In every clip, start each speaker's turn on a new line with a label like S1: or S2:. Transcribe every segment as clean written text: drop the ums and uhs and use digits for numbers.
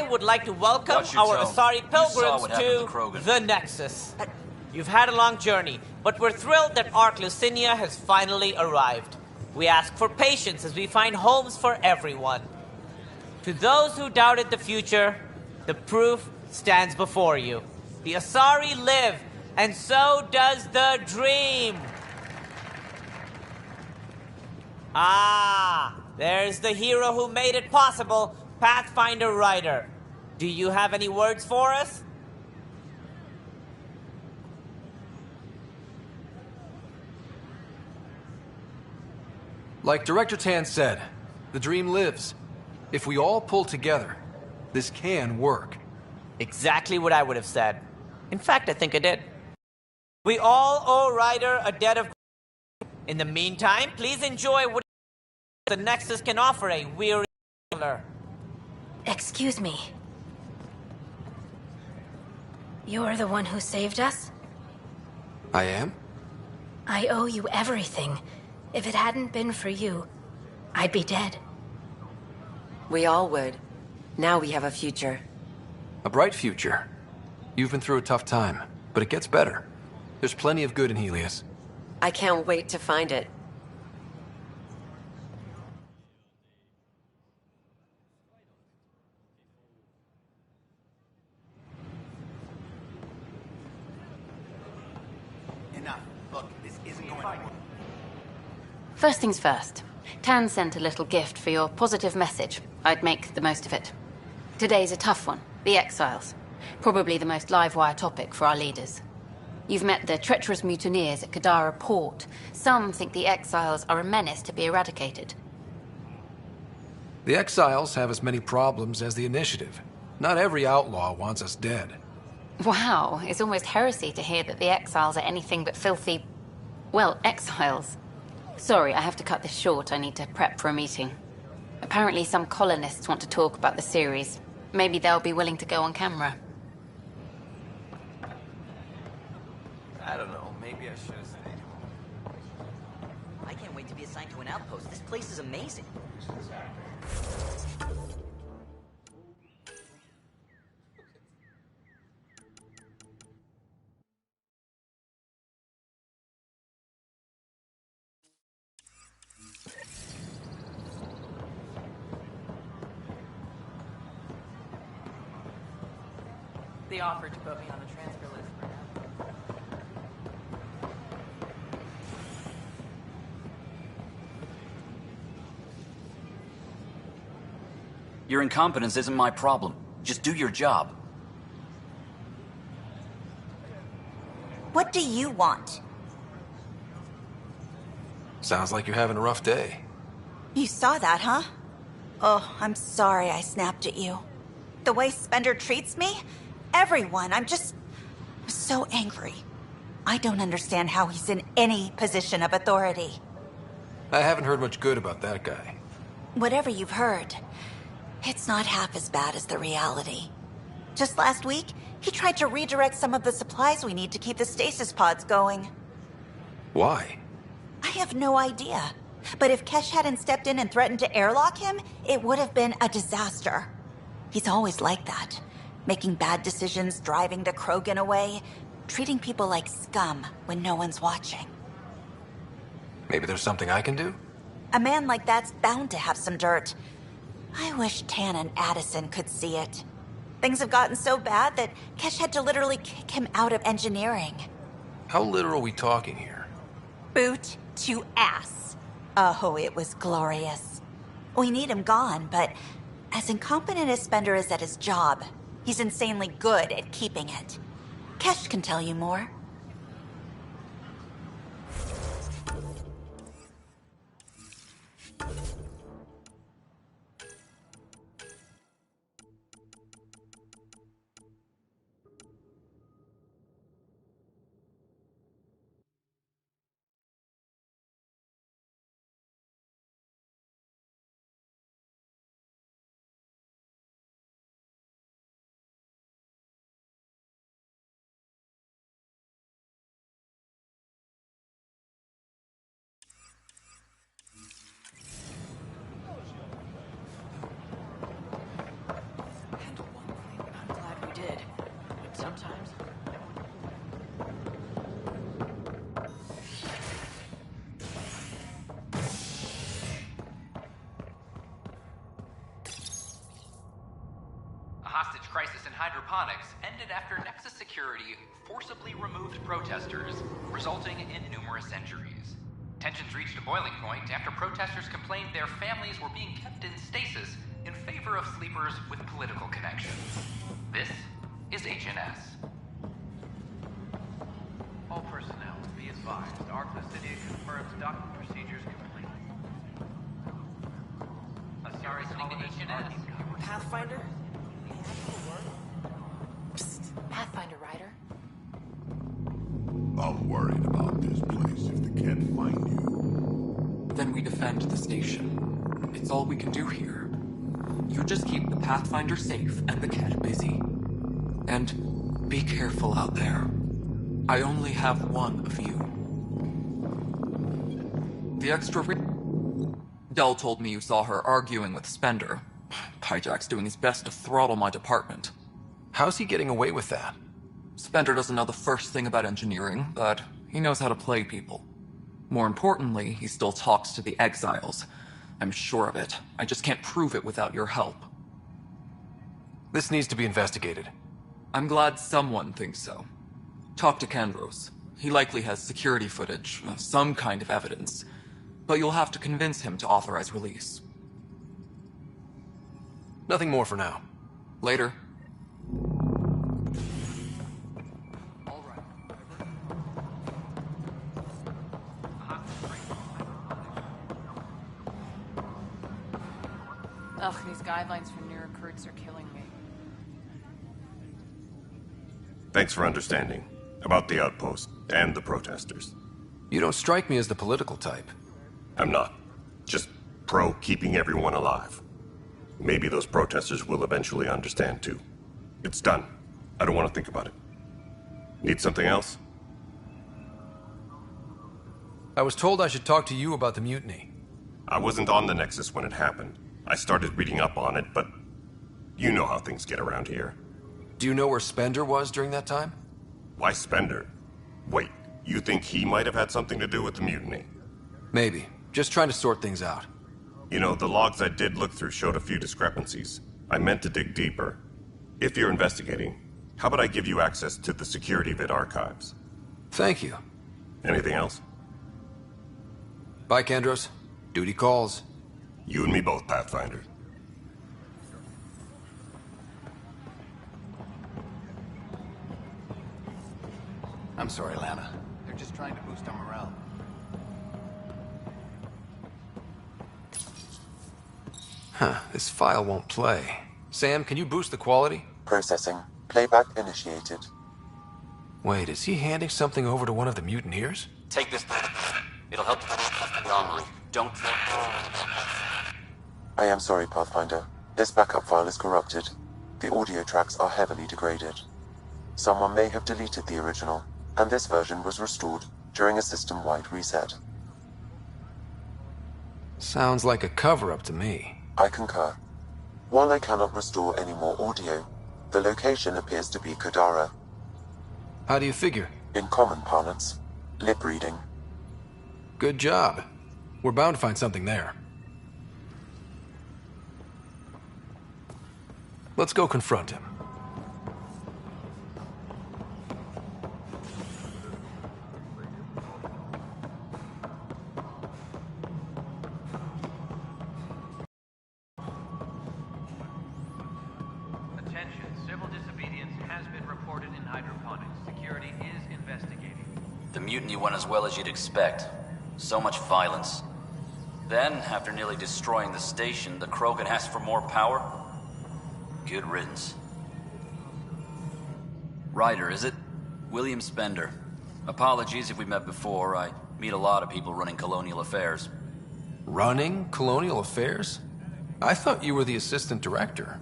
S1: would like to welcome
S2: Watch your
S1: our
S2: tone.
S1: Asari
S2: You saw
S1: pilgrims
S2: what happened to
S1: to
S2: Krogan.
S1: the Nexus. You've had a long journey, but we're thrilled that Ark Lucinia has finally arrived. We ask for patience as we find homes for everyone. To those who doubted the future, the proof stands before you. The Asari live, and so does the dream. Ah, there's the hero who made it possible, Pathfinder Ryder. Do you have any words for us?
S3: Like Director Tan said, the dream lives. If we all pull together, this can work.
S1: Exactly what I would have said. In fact, I think I did. We all owe Ryder a debt of... In the meantime, please enjoy what the Nexus can offer a weary traveler.
S4: Excuse me. You're the one who saved us?
S3: I am?
S4: I owe you everything. If it hadn't been for you, I'd be dead.
S5: We all would. Now we have a future.
S3: A bright future. You've been through a tough time, but it gets better. There's plenty of good in Helios.
S5: I can't wait to find it.
S2: Enough. Look, this isn't going to work.
S6: First things first. Tan sent a little gift for your positive message. I'd make the most of it. Today's a tough one. The Exiles. Probably the most live-wire topic for our leaders. You've met the treacherous mutineers at Kadara Port. Some think the Exiles are a menace to be eradicated.
S3: The Exiles have as many problems as the Initiative. Not every outlaw wants us dead.
S6: Wow, it's almost heresy to hear that the Exiles are anything but filthy... well, exiles. Sorry, I have to cut this short. I need to prep for a meeting. Apparently some colonists want to talk about the series. Maybe they'll be willing to go on camera.
S2: I don't know. Maybe I should have stayed home.
S7: I can't wait to be assigned to an outpost. This place is amazing.
S1: They offered to put me on the transfer list for now.
S2: Your incompetence isn't my problem. Just do your job.
S8: What do you want?
S3: Sounds like you're having a rough day.
S8: You saw that, huh? Oh, I'm sorry I snapped at you. The way Spender treats me? Everyone, I'm so angry. I don't understand how he's in any position of authority.
S3: I haven't heard much good about that guy.
S8: Whatever you've heard, it's not half as bad as the reality. Just last week, he tried to redirect some of the supplies we need to keep the stasis pods going.
S3: Why?
S8: I have no idea. But if Kesh hadn't stepped in and threatened to airlock him, it would have been a disaster. He's always like that. Making bad decisions, driving the Krogan away, treating people like scum when no one's watching.
S3: Maybe there's something I can do?
S8: A man like that's bound to have some dirt. I wish Tan and Addison could see it. Things have gotten so bad that Kesh had to literally kick him out of engineering.
S3: How literal are we talking here?
S8: Boot to ass. Oh, it was glorious. We need him gone, but as incompetent as Spender is at his job, he's insanely good at keeping it. Kesh can tell you more.
S9: hydroponics ended after Nexus Security forcibly removed protesters, resulting in numerous injuries. Tensions reached a boiling point after protesters complained their families were being kept in stasis in favor of sleepers with political connections. This is HNS.
S10: All personnel, be advised, Arclicidia confirms docking procedures complete. A series of HNS.
S7: Pathfinder?
S5: Pathfinder Ryder?
S11: I'm worried about this place if they can't find you.
S12: Then we defend the station. It's all we can do here. You just keep the Pathfinder safe and the Ket busy. And be careful out there. I only have one of you. The extra Dell told me you saw her arguing with Spender. Hijack's doing his best to throttle my department.
S3: How's he getting away with that?
S12: Spender doesn't know the first thing about engineering, but he knows how to play people. More importantly, he still talks to the exiles. I'm sure of it. I just can't prove it without your help.
S3: This needs to be investigated.
S12: I'm glad someone thinks so. Talk to Kandros. He likely has security footage, some kind of evidence. But you'll have to convince him to authorize release.
S3: Nothing more for now.
S12: Later.
S13: Ugh, these guidelines for new recruits are killing me.
S11: Thanks for understanding. About the outpost and the protesters.
S3: You don't strike me as the political type.
S11: I'm not. Just pro keeping everyone alive. Maybe those protesters will eventually understand too. It's done. I don't want to think about it. Need something else?
S3: I was told I should talk to you about the mutiny.
S11: I wasn't on the Nexus when it happened. I started reading up on it, but you know how things get around here.
S3: Do you know where Spender was during that time?
S11: Why Spender? Wait, you think he might have had something to do with the mutiny?
S3: Maybe. Just trying to sort things out.
S11: You know, the logs I did look through showed a few discrepancies. I meant to dig deeper. If you're investigating, how about I give you access to the security vid archives?
S3: Thank you.
S11: Anything else?
S3: Bye, Kandros. Duty calls.
S11: You and me both, Pathfinder.
S2: I'm sorry, Lana. They're just trying to boost our morale.
S3: Huh, this file won't play. Sam, can you boost the quality?
S14: Processing. Playback initiated.
S3: Wait, is he handing something over to one of the mutineers?
S15: Take this. It'll help the armory. Don't...
S14: I am sorry, Pathfinder. This backup file is corrupted. The audio tracks are heavily degraded. Someone may have deleted the original, and this version was restored during a system-wide reset.
S3: Sounds like a cover-up to me.
S14: I concur. While I cannot restore any more audio, the location appears to be Kodara.
S3: How do you figure?
S14: In common parlance, lip reading.
S3: Good job. We're bound to find something there. Let's go confront him.
S10: Attention, civil disobedience has been reported in hydroponics. Security is investigating.
S15: The mutiny went as well as you'd expect. So much violence. Then, after nearly destroying the station, the Krogan asked for more power? Good riddance. Ryder, is it? William Spender. Apologies if we met before. I meet a lot of people running colonial affairs.
S3: Running colonial affairs? I thought you were the assistant director.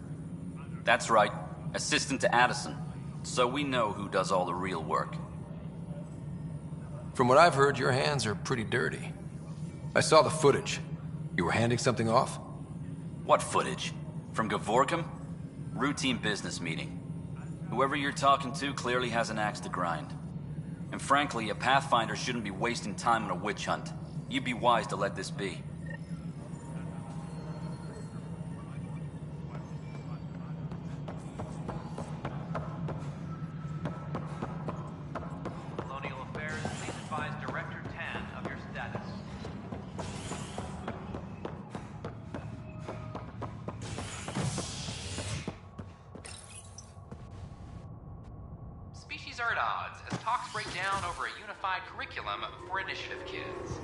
S15: That's right. Assistant to Addison. So we know who does all the real work.
S3: From what I've heard, your hands are pretty dirty. I saw the footage. You were handing something off?
S15: What footage? From Gavorkum? Routine business meeting. Whoever you're talking to clearly has an axe to grind. And frankly, a Pathfinder shouldn't be wasting time on a witch hunt. You'd be wise to let this be.
S9: are at odds as talks break down over a unified curriculum for initiative kids.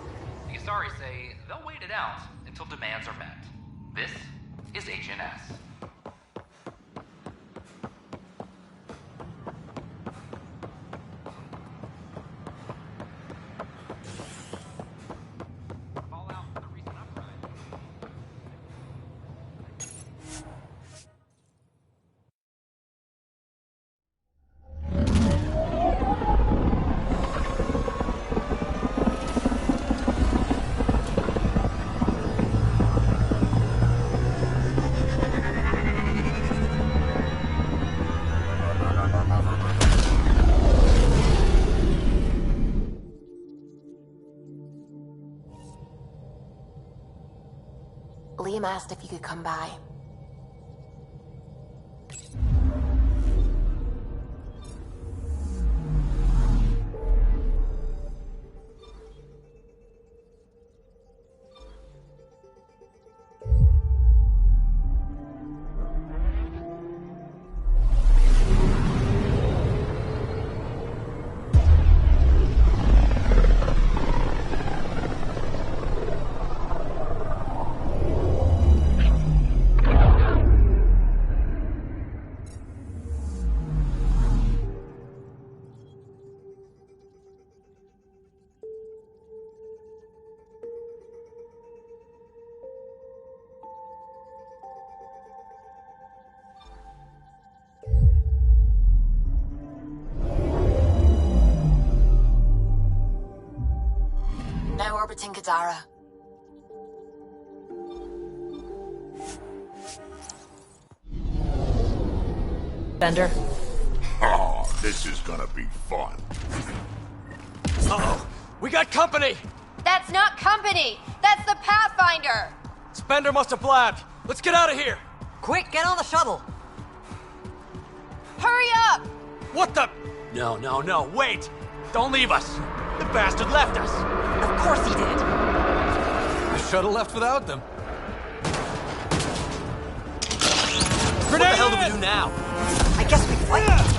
S9: The Asari say they'll wait it out until demands are met. This is HNS.
S16: Liam asked if you could come by. Now orbiting Kadara.
S17: Bender?
S18: Oh, this is gonna be fun.
S19: Uh-oh! We got company!
S20: That's not company! That's the Pathfinder!
S19: Spender must have blabbed. Let's get out of here!
S17: Quick, get on the shuttle!
S20: Hurry up!
S19: What the? No, wait! Don't leave us! The bastard left us!
S17: Of course he did!
S3: The shuttle left without them.
S19: What the hell do we do now?
S17: I guess we fight.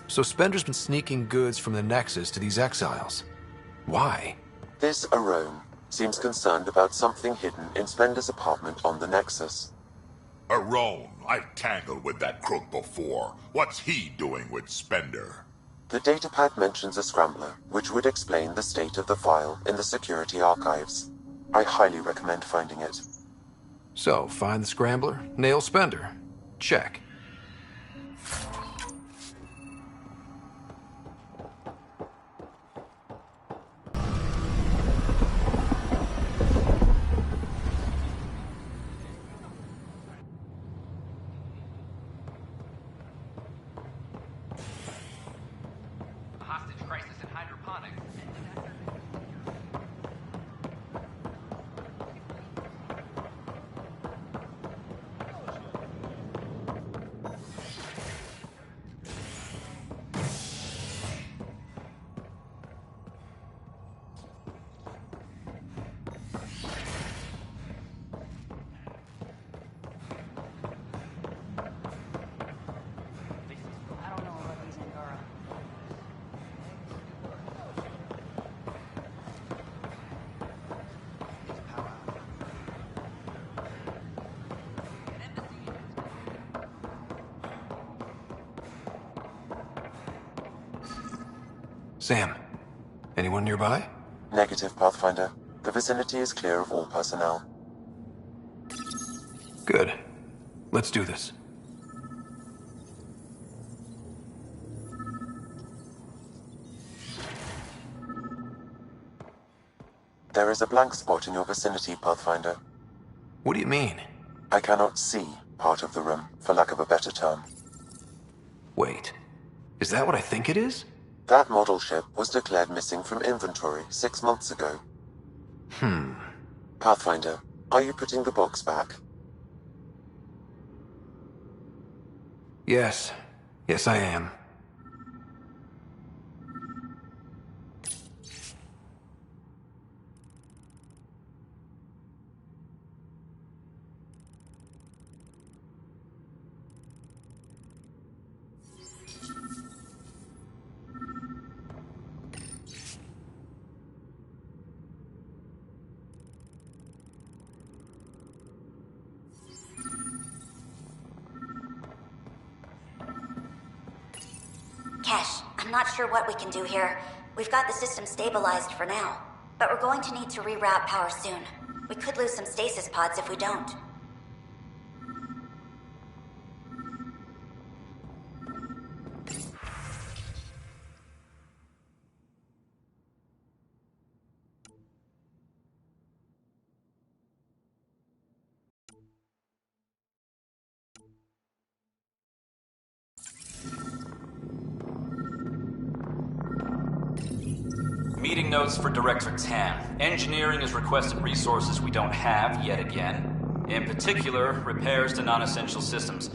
S3: So Spender's been sneaking goods from the Nexus to these exiles. Why?
S14: This Arone seems concerned about something hidden in Spender's apartment on the Nexus.
S18: Arone, I've tangled with that crook before. What's he doing with Spender?
S14: The datapad mentions a scrambler, which would explain the state of the file in the security archives. I highly recommend finding it.
S3: So, find the scrambler, nail Spender. Check.
S9: Hostage crisis in hydroponics.
S3: Sam, anyone nearby?
S14: Negative, Pathfinder. The vicinity is clear of all personnel.
S3: Good. Let's do this.
S14: There is a blank spot in your vicinity, Pathfinder.
S3: What do you mean?
S14: I cannot see part of the room, for lack of a better term.
S3: Wait. Is that what I think it is?
S14: That model ship was declared missing from inventory 6 months ago. Pathfinder, are you putting the box back?
S3: Yes. Yes, I am.
S21: Kesh, I'm not sure what we can do here. We've got the system stabilized for now, but we're going to need to reroute power soon. We could lose some stasis pods if we don't.
S15: Meeting notes for Director Tan. Engineering has requested resources we don't have yet again. In particular, repairs to non-essential systems.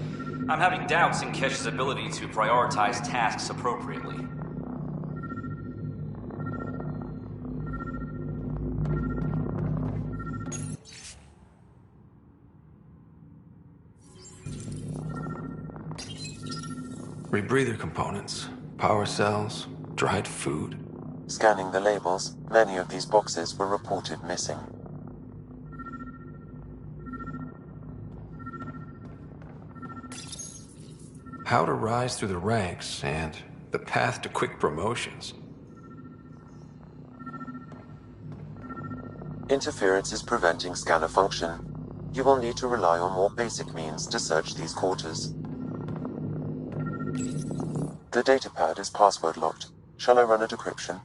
S15: I'm having doubts in Kesh's ability to prioritize tasks appropriately.
S3: Rebreather components, power cells, dried food.
S14: Scanning the labels, many of these boxes were reported missing.
S3: How to rise through the ranks and the path to quick promotions.
S14: Interference is preventing scanner function. You will need to rely on more basic means to search these quarters. The datapad is password locked. Shall I run a decryption?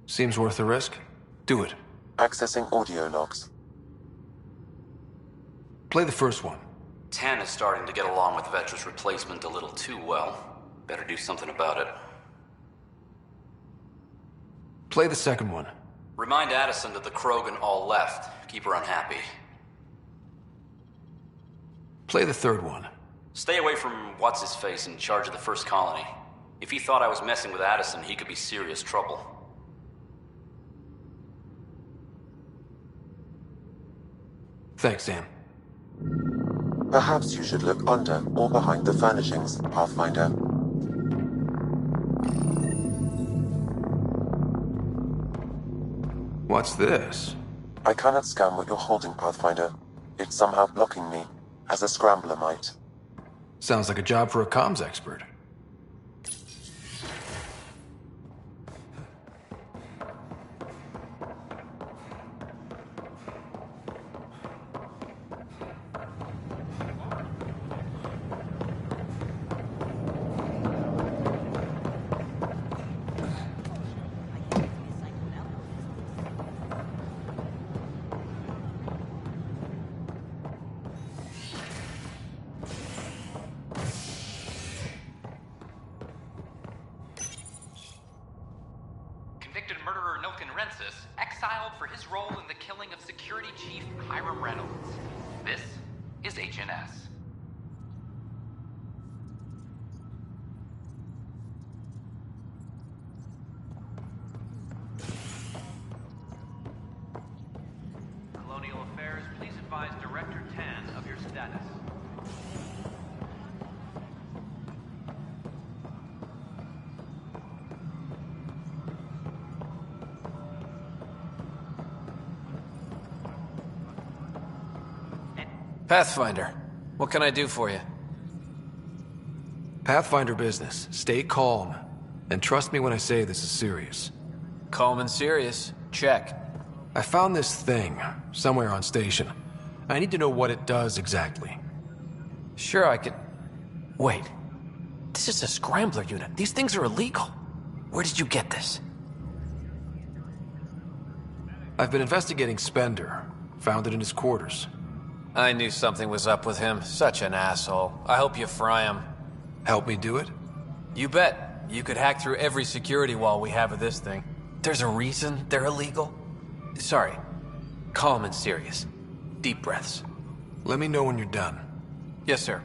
S3: Seems worth the risk. Do it.
S14: Accessing audio logs.
S3: Play the first one.
S15: Tan is starting to get along with Vetra's replacement a little too well. Better do something about it.
S3: Play the second one.
S15: Remind Addison that the Krogan all left. Keep her unhappy.
S3: Play the third one.
S15: Stay away from what's-his-face in charge of the first colony. If he thought I was messing with Addison, he could be serious trouble.
S3: Thanks, Sam.
S14: Perhaps you should look under or behind the furnishings, Pathfinder.
S3: What's this?
S14: I cannot scan what you're holding, Pathfinder. It's somehow blocking me, as a scrambler might.
S3: Sounds like a job for a comms expert.
S9: Exiled for his role in the killing of Security Chief Hiram Reynolds. This is HNS.
S10: Colonial Affairs, please advise Director Tan of your status.
S2: Pathfinder, what can I do for you?
S3: Pathfinder business. Stay calm. And trust me when I say this is serious.
S19: Calm and serious. Check.
S3: I found this thing somewhere on station. I need to know what it does exactly.
S19: Sure, I could... Wait. This is a scrambler unit. These things are illegal. Where did you get this?
S3: I've been investigating Spender. Found it in his quarters.
S19: I knew something was up with him. Such an asshole. I hope you fry him.
S3: Help me do it?
S19: You bet. You could hack through every security wall we have of this thing. There's a reason they're illegal. Sorry. Calm and serious. Deep breaths.
S3: Let me know when you're done.
S19: Yes, sir.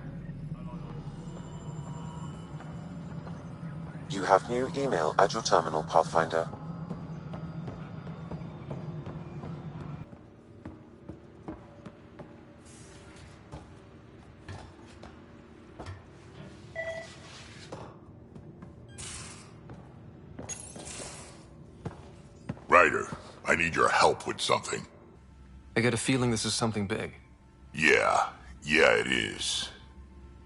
S14: You have new email at your terminal, Pathfinder.
S18: Ryder, I need your help with something.
S3: I get a feeling this is something big.
S18: Yeah, it is.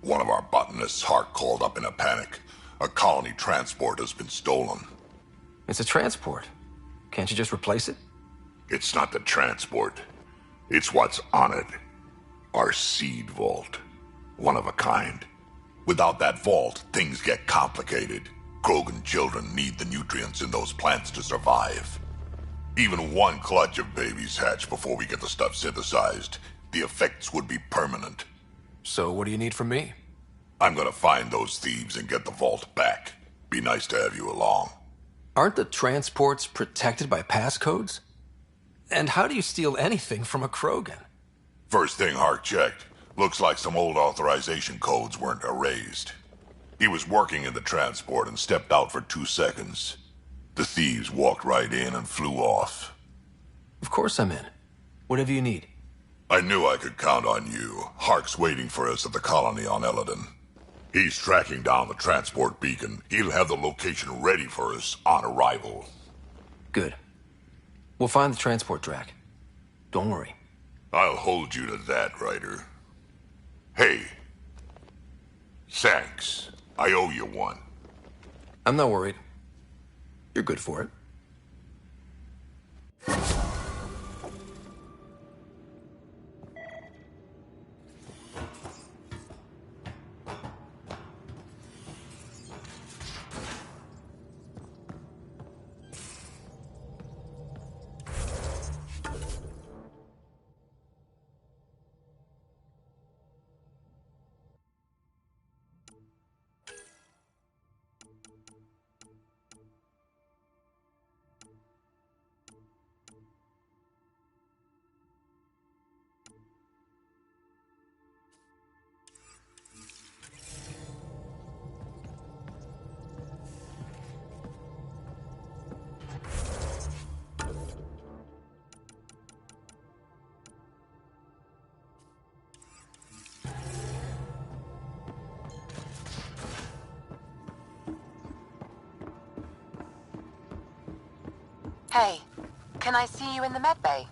S18: One of our botanists, Hart, called up in a panic. A colony transport has been stolen.
S3: It's a transport. Can't you just replace it?
S18: It's not the transport. It's what's on it. Our seed vault. One of a kind. Without that vault, things get complicated. Krogan children need the nutrients in those plants to survive. Even one clutch of babies hatch before we get the stuff synthesized. The effects would be permanent.
S3: So what do you need from me?
S18: I'm gonna find those thieves and get the vault back. Be nice to have you along.
S3: Aren't the transports protected by passcodes? And how do you steal anything from a Krogan?
S18: First thing Hart checked. Looks like some old authorization codes weren't erased. He was working in the transport and stepped out for 2 seconds. The thieves walked right in and flew off.
S3: Of course I'm in. Whatever you need.
S18: I knew I could count on you. Hark's waiting for us at the colony on Eladon. He's tracking down the transport beacon. He'll have the location ready for us on arrival.
S3: Good. We'll find the transport, Drack. Don't worry.
S18: I'll hold you to that, Ryder. Hey. Thanks. I owe you one.
S3: I'm not worried. You're good for it.
S16: Hey, can I see you in the med bay?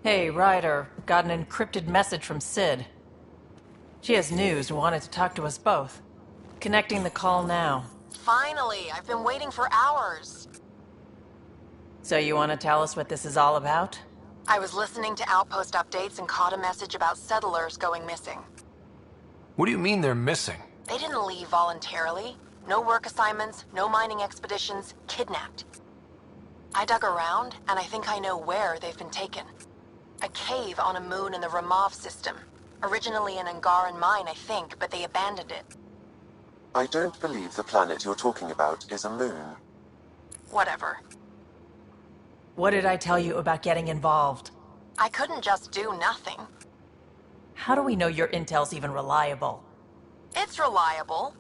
S17: Hey, Ryder. Got an encrypted message from Sid. She has news and wanted to talk to us both. Connecting the call now.
S16: Finally, I've been waiting for hours.
S17: So you want to tell us what this is all about?
S16: I was listening to outpost updates and caught a message about settlers going missing.
S3: What do you mean they're missing?
S16: They didn't leave voluntarily. No work assignments, no mining expeditions, kidnapped. I dug around, and I think I know where they've been taken. A cave on a moon in the Ramov system. Originally an Angaran mine, I think, but they abandoned it.
S14: I don't believe the planet you're talking about is a moon.
S16: Whatever.
S17: What did I tell you about getting involved?
S16: I couldn't just do nothing.
S17: How do we know your intel's even reliable?
S16: It's reliable.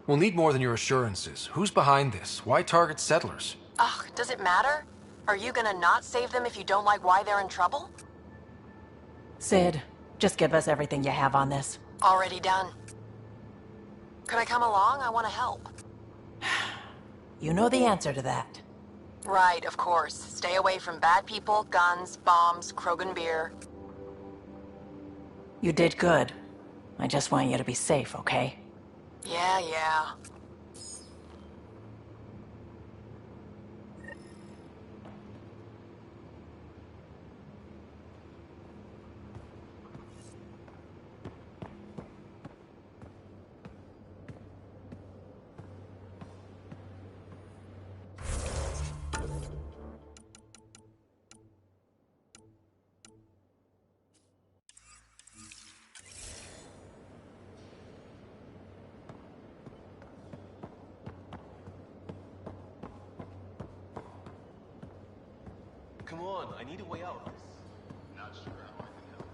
S3: We'll need more than your assurances. Who's behind this? Why target settlers?
S16: Ugh, does it matter? Are you gonna not save them if you don't like why they're in trouble?
S17: Sid, just give us everything you have on this.
S16: Already done. Could I come along? I want to help.
S17: You know the answer to that.
S16: Right, of course. Stay away from bad people, guns, bombs, Krogan beer.
S17: You did good. I just want you to be safe, okay?
S16: Yeah.
S4: Come on, I need a way out. Not sure how I can help.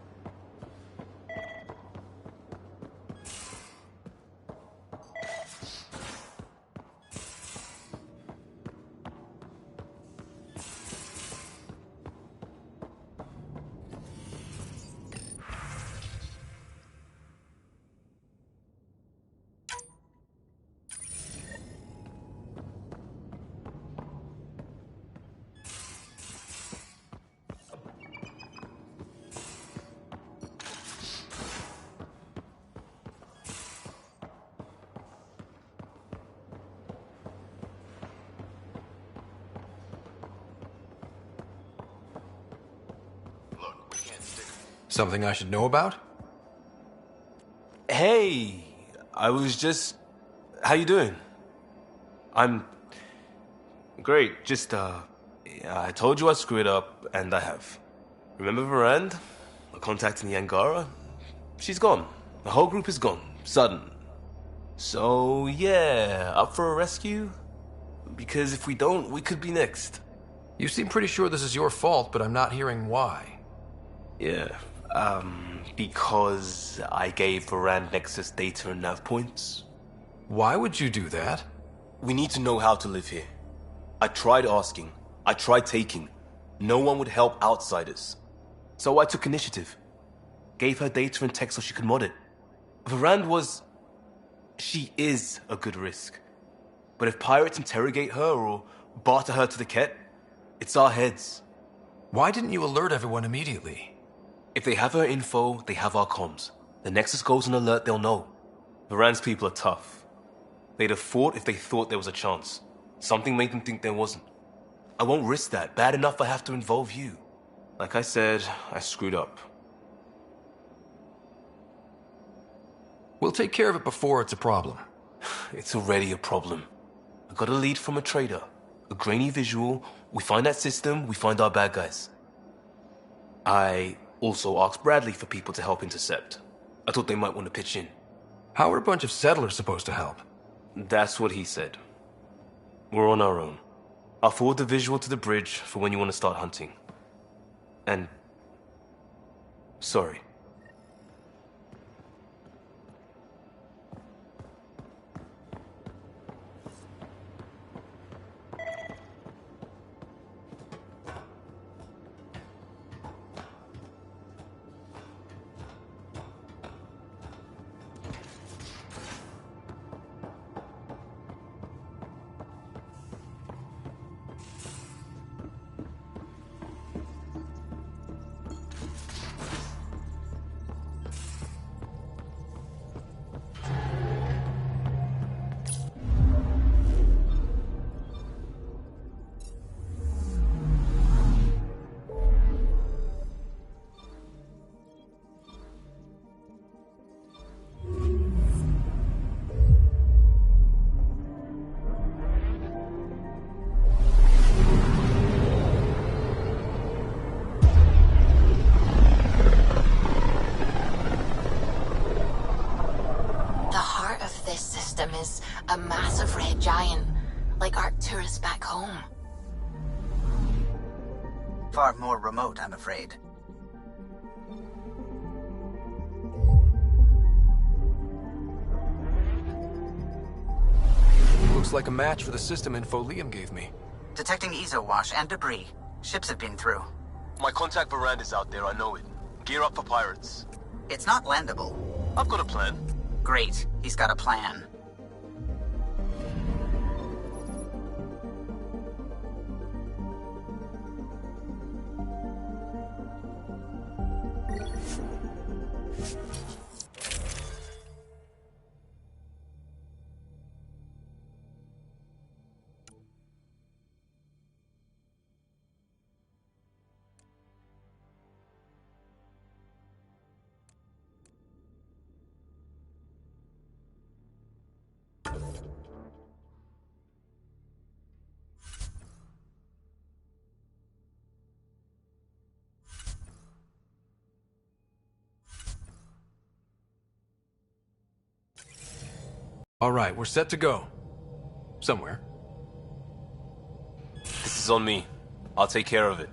S3: Something I should know about?
S4: Hey, I was just... How you doing? I'm... Great, just, I told you I screwed up, and I have. Remember Varand? I contacted the Angara? She's gone. The whole group is gone. Sudden. So, yeah, up for a rescue? Because if we don't, we could be next.
S3: You seem pretty sure this is your fault, but I'm not hearing why.
S4: Yeah, because I gave Varand Nexus data and nav points.
S3: Why would you do that?
S4: We need to know how to live here. I tried asking. I tried taking. No one would help outsiders. So I took initiative. Gave her data and tech so she could mod it. Varand was... She is a good risk. But if pirates interrogate her or barter her to the Ket, it's our heads.
S3: Why didn't you alert everyone immediately?
S4: If they have her info, they have our comms. The Nexus goes on alert, they'll know. Varand's people are tough. They'd have fought if they thought there was a chance. Something made them think there wasn't. I won't risk that. Bad enough I have to involve you. Like I said, I screwed up.
S3: We'll take care of it before it's a problem.
S4: It's already a problem. I got a lead from a trader. A grainy visual. We find that system, we find our bad guys. I also asked Bradley for people to help intercept. I thought they might want to pitch in.
S3: How are a bunch of settlers supposed to help?
S4: That's what he said. We're on our own. I'll forward the visual to the bridge for when you want to start hunting. And... sorry.
S16: Is a massive red giant, like Arcturus back home.
S22: Far more remote, I'm afraid.
S3: Looks like a match for the system info Liam gave me.
S22: Detecting ezo wash and debris. Ships have been through.
S4: My contact Varand is out there, I know it. Gear up for pirates.
S22: It's not landable.
S4: I've got a plan.
S22: Great. He's got a plan.
S3: All right, we're set to go. Somewhere.
S4: This is on me. I'll take care of it.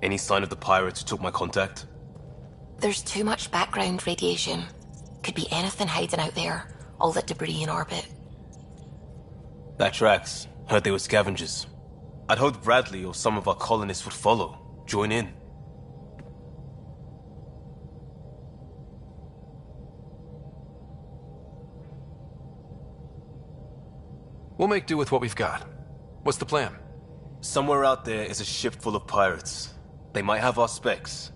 S4: Any sign of the pirates who took my contact?
S5: There's too much background radiation. Could be anything hiding out there. All that debris in orbit.
S4: That tracks. Heard they were scavengers. I'd hoped Bradley or some of our colonists would follow. Join in.
S3: We'll make do with what we've got. What's the plan?
S4: Somewhere out there is a ship full of pirates. They might have our specs.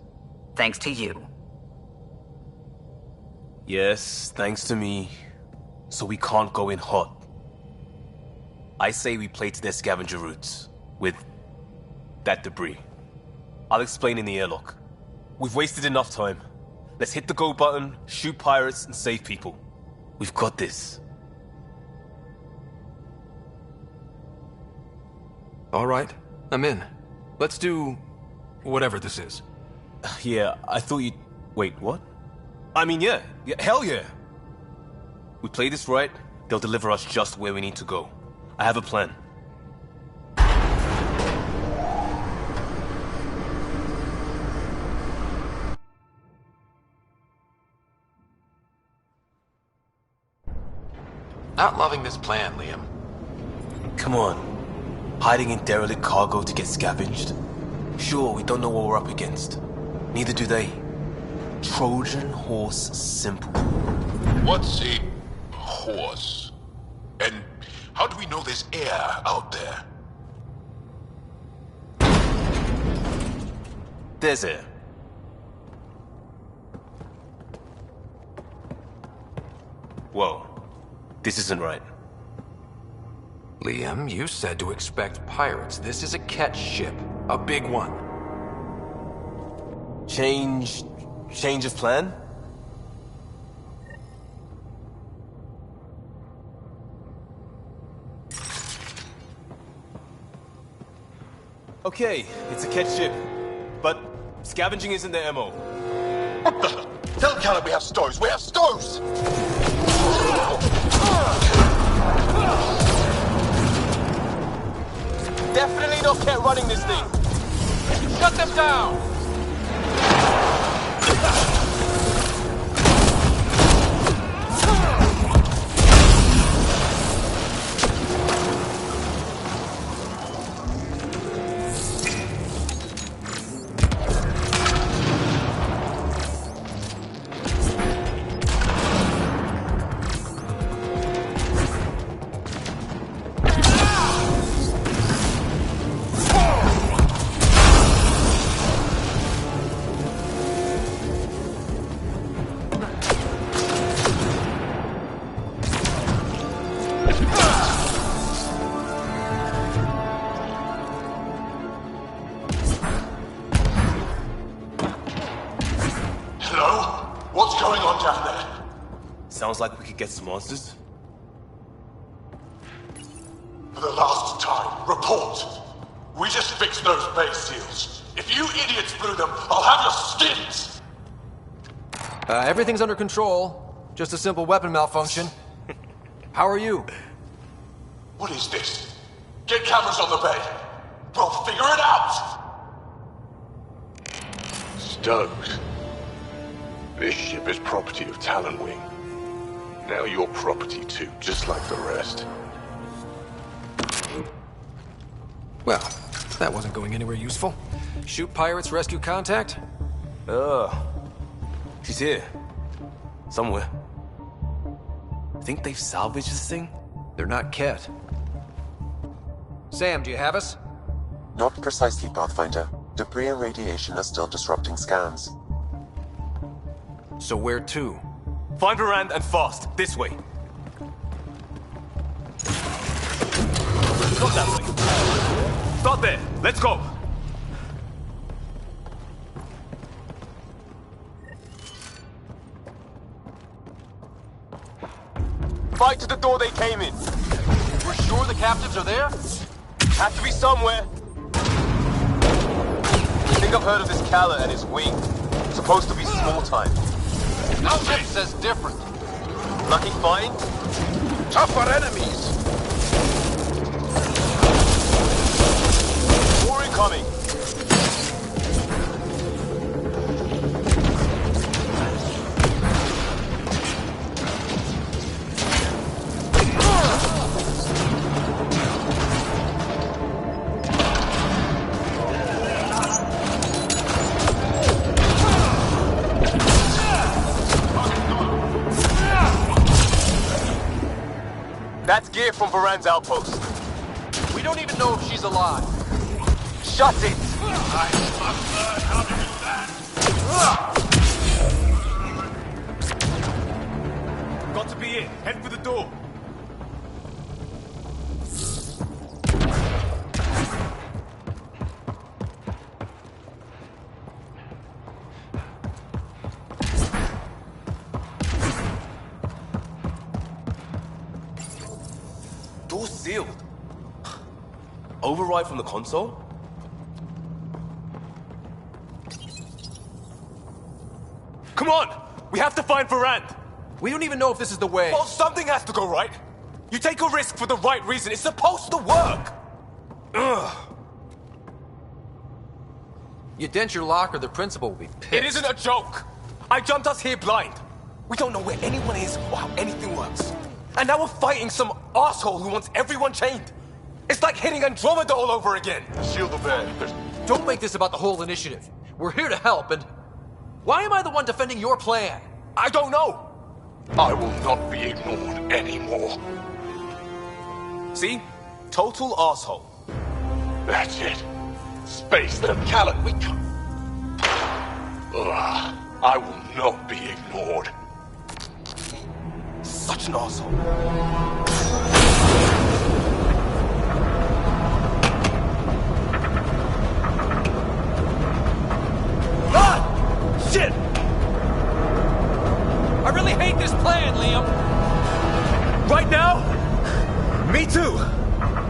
S22: Thanks to you.
S4: Yes, thanks to me. So we can't go in hot. I say we play to their scavenger routes. With that debris. I'll explain in the airlock. We've wasted enough time. Let's hit the go button, shoot pirates, and save people. We've got this.
S3: All right, I'm in. Let's do whatever this is.
S4: Yeah, I thought you'd... Wait, what? I mean, yeah, hell yeah. We play this right, they'll deliver us just where we need to go. I have a plan.
S3: Not loving this plan, Liam.
S4: Come on. Hiding in derelict cargo to get scavenged? Sure, we don't know what we're up against. Neither do they. Trojan horse simple.
S18: What's a horse? And how do we know there's air out there?
S4: There's air. Whoa. This isn't right.
S3: Liam, you said to expect pirates. This is a catch ship. A big one.
S4: Change of plan? Okay, it's a catch ship. But scavenging isn't their MO.
S18: What the? Tell Callum we have stoves! We have stoves!
S4: Definitely not kept running this thing. Shut them down! Sounds like we could get some answers.
S18: For the last time, report! We just fixed those base seals. If you idiots blew them, I'll have your skins!
S3: Everything's under control. Just a simple weapon malfunction. How are you?
S18: What is this? Get cameras on the bay. We'll figure it out! Stokes. This ship is property of Talonwing. Now you're property too, just like the rest.
S3: Well, that wasn't going anywhere useful. Shoot pirates, rescue contact?
S4: She's here. Somewhere. Think they've salvaged this thing?
S3: They're not Ket. Sam, do you have us?
S14: Not precisely, Pathfinder. Debris and radiation are still disrupting scans.
S3: So where to?
S4: Find Rand and fast. This way. Not that way. Start there. Let's go. Fight to the door they came in.
S3: We're sure the captives are there?
S4: Has to be somewhere. I think I've heard of this Kala and his wing. Supposed to be small time.
S3: This ship says different.
S4: Lucky find?
S1: Tougher enemies!
S4: More incoming! That's gear from Varan's outpost.
S19: We don't even know if she's alive.
S4: Shut it!
S1: I must learn how to do that!
S4: Got to be it. Head for the door. Door's sealed. Override from the console? Come on! We have to find Varan!
S19: We don't even know if this is the way.
S4: Well, something has to go right. You take a risk for the right reason. It's supposed to work! Ugh.
S19: You dent your locker, the principal will be pissed.
S4: It isn't a joke! I jumped us here blind. We don't know where anyone is or how anything works. And now we're fighting some asshole who wants everyone chained. It's like hitting Andromeda all over again.
S1: Shield the bed.
S19: Don't make this about the whole initiative. We're here to help, and why am I the one defending your plan?
S4: I don't know.
S1: I will not be ignored anymore.
S4: See? Total asshole.
S1: That's it. Space them, Callan. We can't. I will not be ignored.
S4: Such an asshole.
S19: Ah! Shit! I really hate this plan, Liam.
S4: Right now? Me too.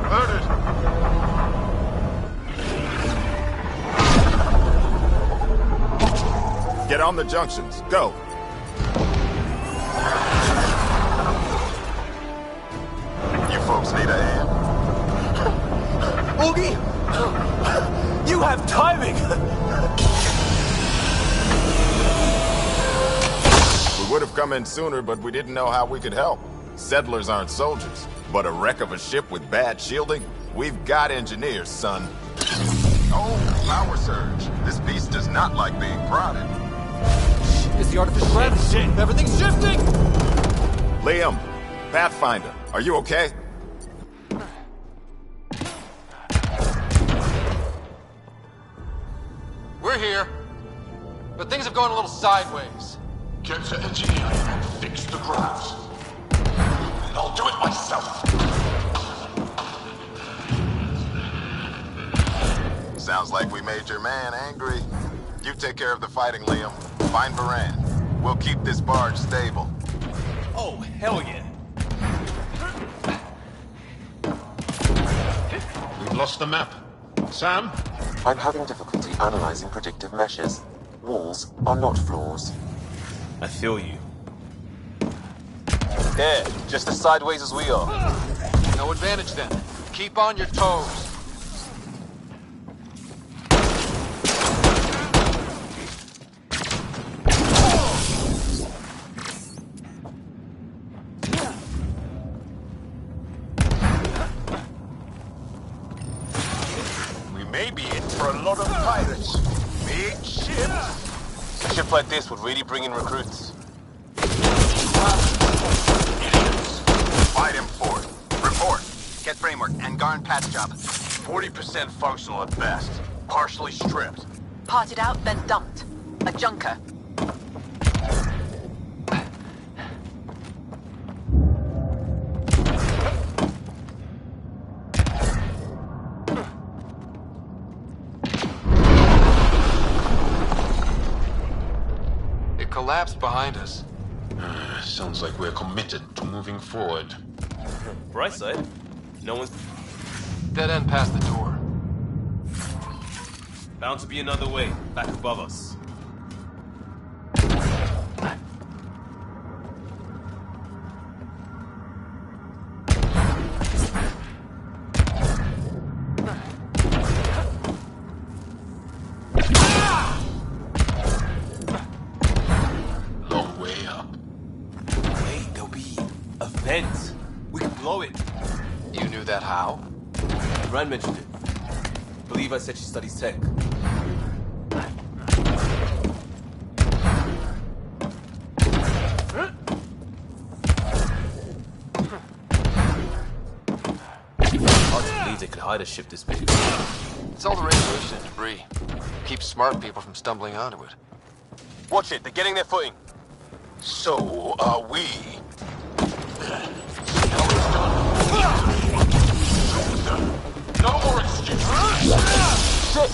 S1: Heard it.
S6: Get on the junctions. Go. You folks need a hand?
S4: Oogie! You have timing!
S6: We would have come in sooner, but we didn't know how we could help. Settlers aren't soldiers, but a wreck of a ship with bad shielding? We've got engineers, son. Oh, power surge. This beast does not like being prodded.
S19: It's the artificial gravity.
S4: Shit.
S19: Everything's shifting!
S6: Liam, Pathfinder, are you okay?
S19: We're here, but things have gone a little sideways.
S1: Get to engineering and fix the graphs. And I'll do it myself.
S6: Sounds like we made your man angry. You take care of the fighting, Liam. Find Varan. We'll keep this barge stable.
S4: Oh, hell yeah.
S1: We've lost the map. Sam?
S14: I'm having difficulty analyzing predictive meshes. Walls are not floors.
S4: I feel you. Yeah, just as sideways as we are.
S19: No advantage then. Keep on your toes.
S1: We may be in for a lot of pirates. Big ships.
S4: A ship like this would really bring in recruits.
S6: Fight him for it. Report.
S22: Get framework and Garn patch job.
S1: 40% functional at best. Partially stripped.
S16: Parted out, then dumped. A junker.
S19: It collapsed behind us.
S1: Sounds like we're committed to moving forward.
S4: Bright side, no one's...
S19: Dead end past the door.
S4: Bound to be another way, back above us.
S3: that how?
S4: Rand mentioned it. Believe I said she studies tech. Hard to believe they could hide a ship this big.
S3: It's all the radiation and debris. Keeps smart people from stumbling onto it.
S4: Watch it, they're getting their footing.
S6: So are we.
S1: No more excuses.
S6: Shit!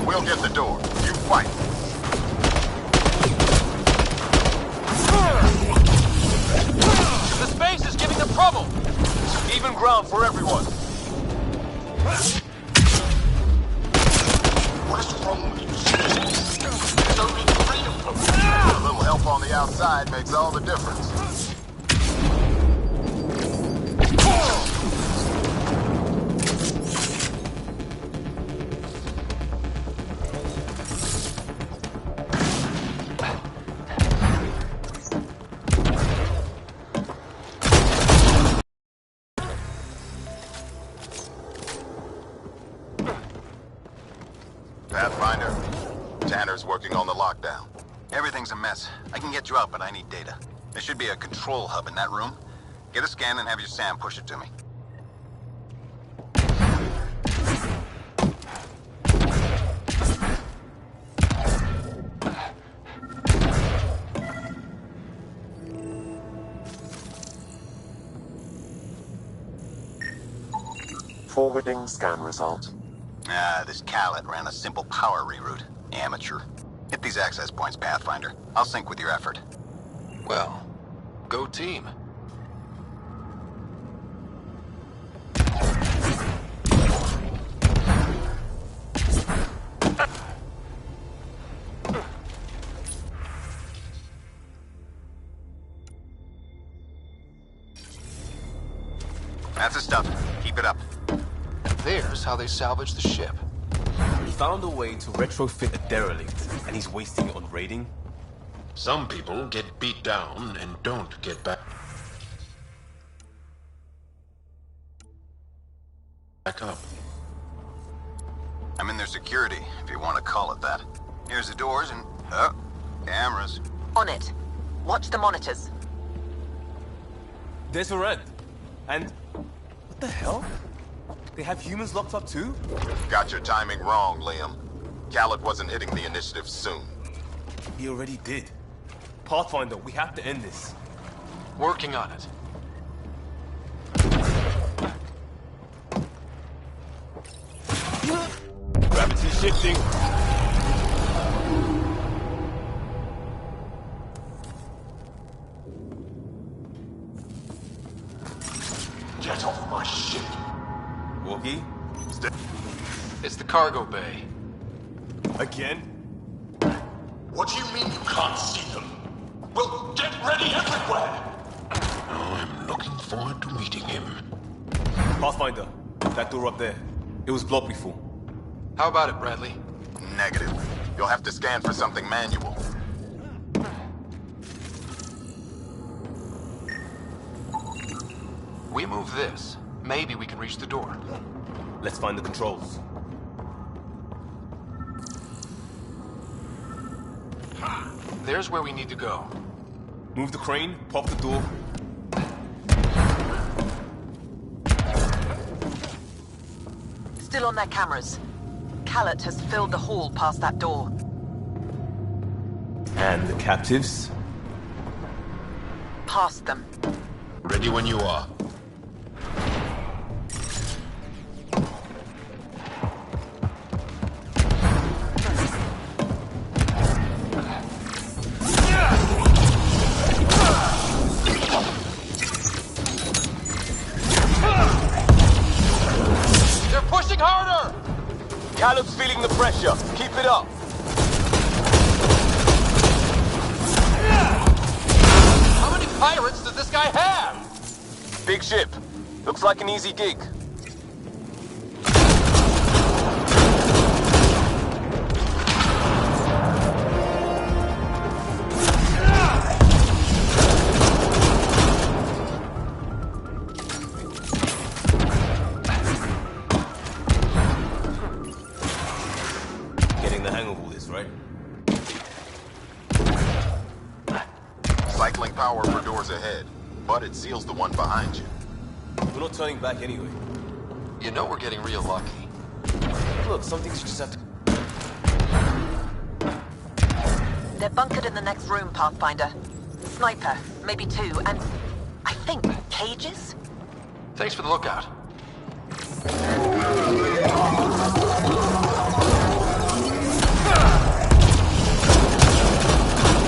S6: We'll get the door. You fight.
S4: The space is giving them trouble! Even ground for everyone.
S1: What is wrong with you? There's only three of them.
S6: A little help on the outside makes all the difference. Pathfinder, Tanner's working on the lockdown.
S7: Everything's a mess. I can get you out, but I need data. There should be a control hub in that room. Get a scan and have your Sam push it to me.
S14: Forwarding scan result.
S7: This Khaled ran a simple power reroute. Amateur. Hit these access points, Pathfinder. I'll sync with your effort.
S3: Well, go team.
S7: That's the stuff. Keep it up.
S3: There's how they salvage the ship.
S4: He found a way to retrofit a derelict, and he's wasting it on raiding?
S1: Some people get beat down and don't get back up.
S7: I'm in their security, if you want to call it that. Here's the doors and... cameras.
S16: On it. Watch the monitors.
S4: There's Varenne. And... what the hell? They have humans locked up too?
S6: Got your timing wrong, Liam. Khaled wasn't hitting the initiative soon.
S4: He already did. Pathfinder, we have to end this.
S3: Working on it.
S4: Gravity shifting.
S1: Get off my ship.
S4: Wookie?
S3: It's the cargo bay.
S4: Again?
S1: What do you mean you can't see them? Well, get ready everywhere! I'm looking forward to meeting him.
S4: Pathfinder, that door up there. It was blocked before.
S3: How about it, Bradley?
S6: Negative. You'll have to scan for something manual.
S3: We move this. Maybe we can reach the door.
S4: Let's find the controls.
S3: There's where we need to go.
S4: Move the crane, pop the door.
S16: Still on their cameras. Khaled has filled the hall past that door.
S4: And the captives?
S16: Past them.
S1: Ready when you are.
S4: Caleb's feeling the pressure. Keep it up.
S3: How many pirates does this guy have?
S4: Big ship. Looks like an easy gig. right?
S6: Cycling power for doors ahead, but it seals the one behind you.
S4: We're not turning back anyway.
S3: You know we're getting real lucky.
S4: Look, some things you just have to...
S16: They're bunkered in the next room, Pathfinder. Sniper, maybe two, and I think cages?
S3: Thanks for the lookout.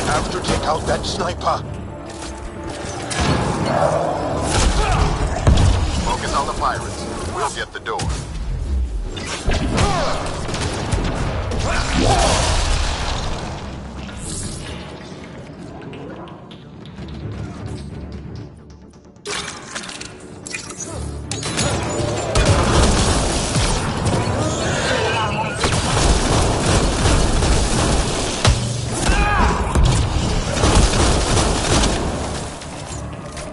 S1: Have to take out that sniper.
S6: Focus on the pirates. We'll get the door.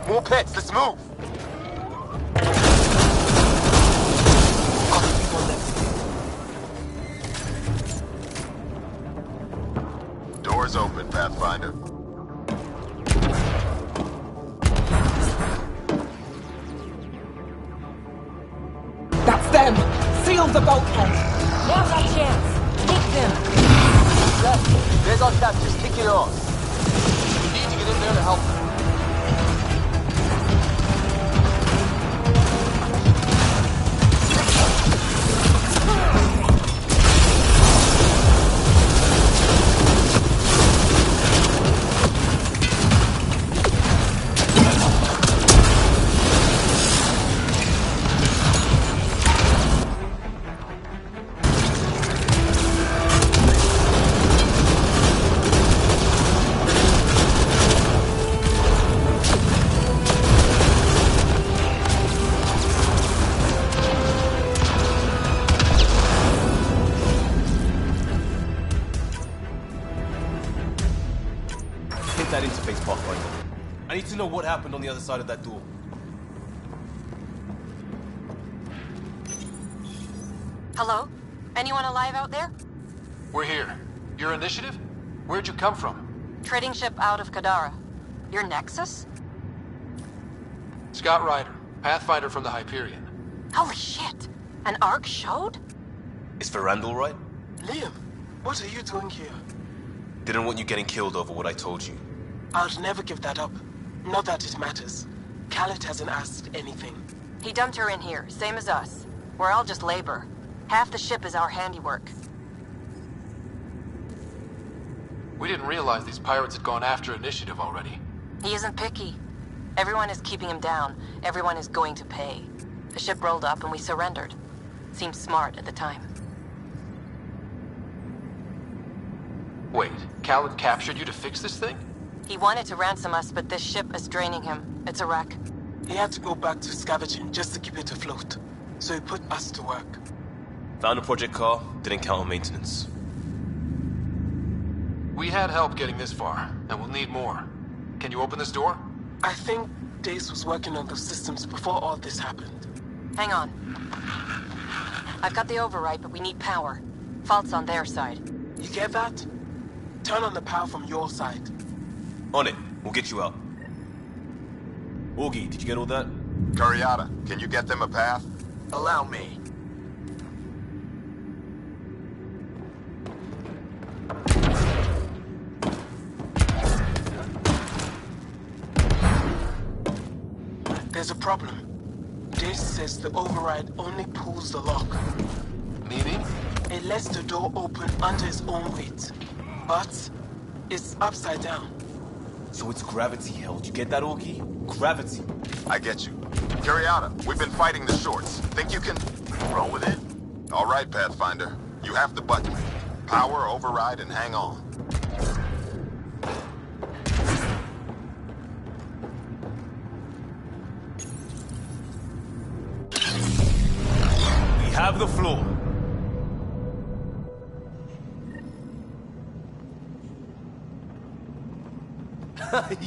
S1: More pets, let's move!
S6: Doors open, Pathfinder.
S8: That's them! Seal the bulkhead!
S17: Now's our chance! Take them!
S2: There's our captors, kick it off. We need to get in there to help them.
S4: That interface, Pathfinder. I need to know what happened on the other side of that door.
S16: Hello? Anyone alive out there?
S3: We're here. Your initiative? Where'd you come from?
S16: Trading ship out of Kadara. Your Nexus?
S3: Scott Ryder, Pathfinder from the Hyperion.
S16: Holy shit! An Ark showed?
S4: Is Verandal right?
S8: Liam, what are you doing here?
S4: Didn't want you getting killed over what I told you.
S8: I'll never give that up. Not that it matters. Khaled hasn't asked anything.
S16: He dumped her in here, same as us. We're all just labor. Half the ship is our handiwork.
S3: We didn't realize these pirates had gone after Initiative already.
S16: He isn't picky. Everyone is keeping him down. Everyone is going to pay. The ship rolled up and we surrendered. Seemed smart at the time.
S3: Wait, Khaled captured you to fix this thing?
S16: He wanted to ransom us, but this ship is draining him. It's a wreck.
S8: He had to go back to scavenging just to keep it afloat. So he put us to work.
S4: Found a project car, didn't count on maintenance.
S3: We had help getting this far, and we'll need more. Can you open this door?
S8: I think Dace was working on those systems before all this happened.
S16: Hang on. I've got the override, but we need power. Fault's on their side.
S8: You get that? Turn on the power from your side.
S4: On it. We'll get you out. Augie, did you get all that?
S6: Curiata, can you get them a path?
S2: Allow me.
S8: There's a problem. Dace says the override only pulls the lock.
S3: Meaning?
S8: It lets the door open under its own weight. But it's upside down.
S4: So it's gravity held. You get that, Augie? Gravity.
S6: I get you. Curiata, we've been fighting the shorts. Think you can roll with it? All right, Pathfinder. You have the button. Power, override, and hang on.
S4: We have the floor.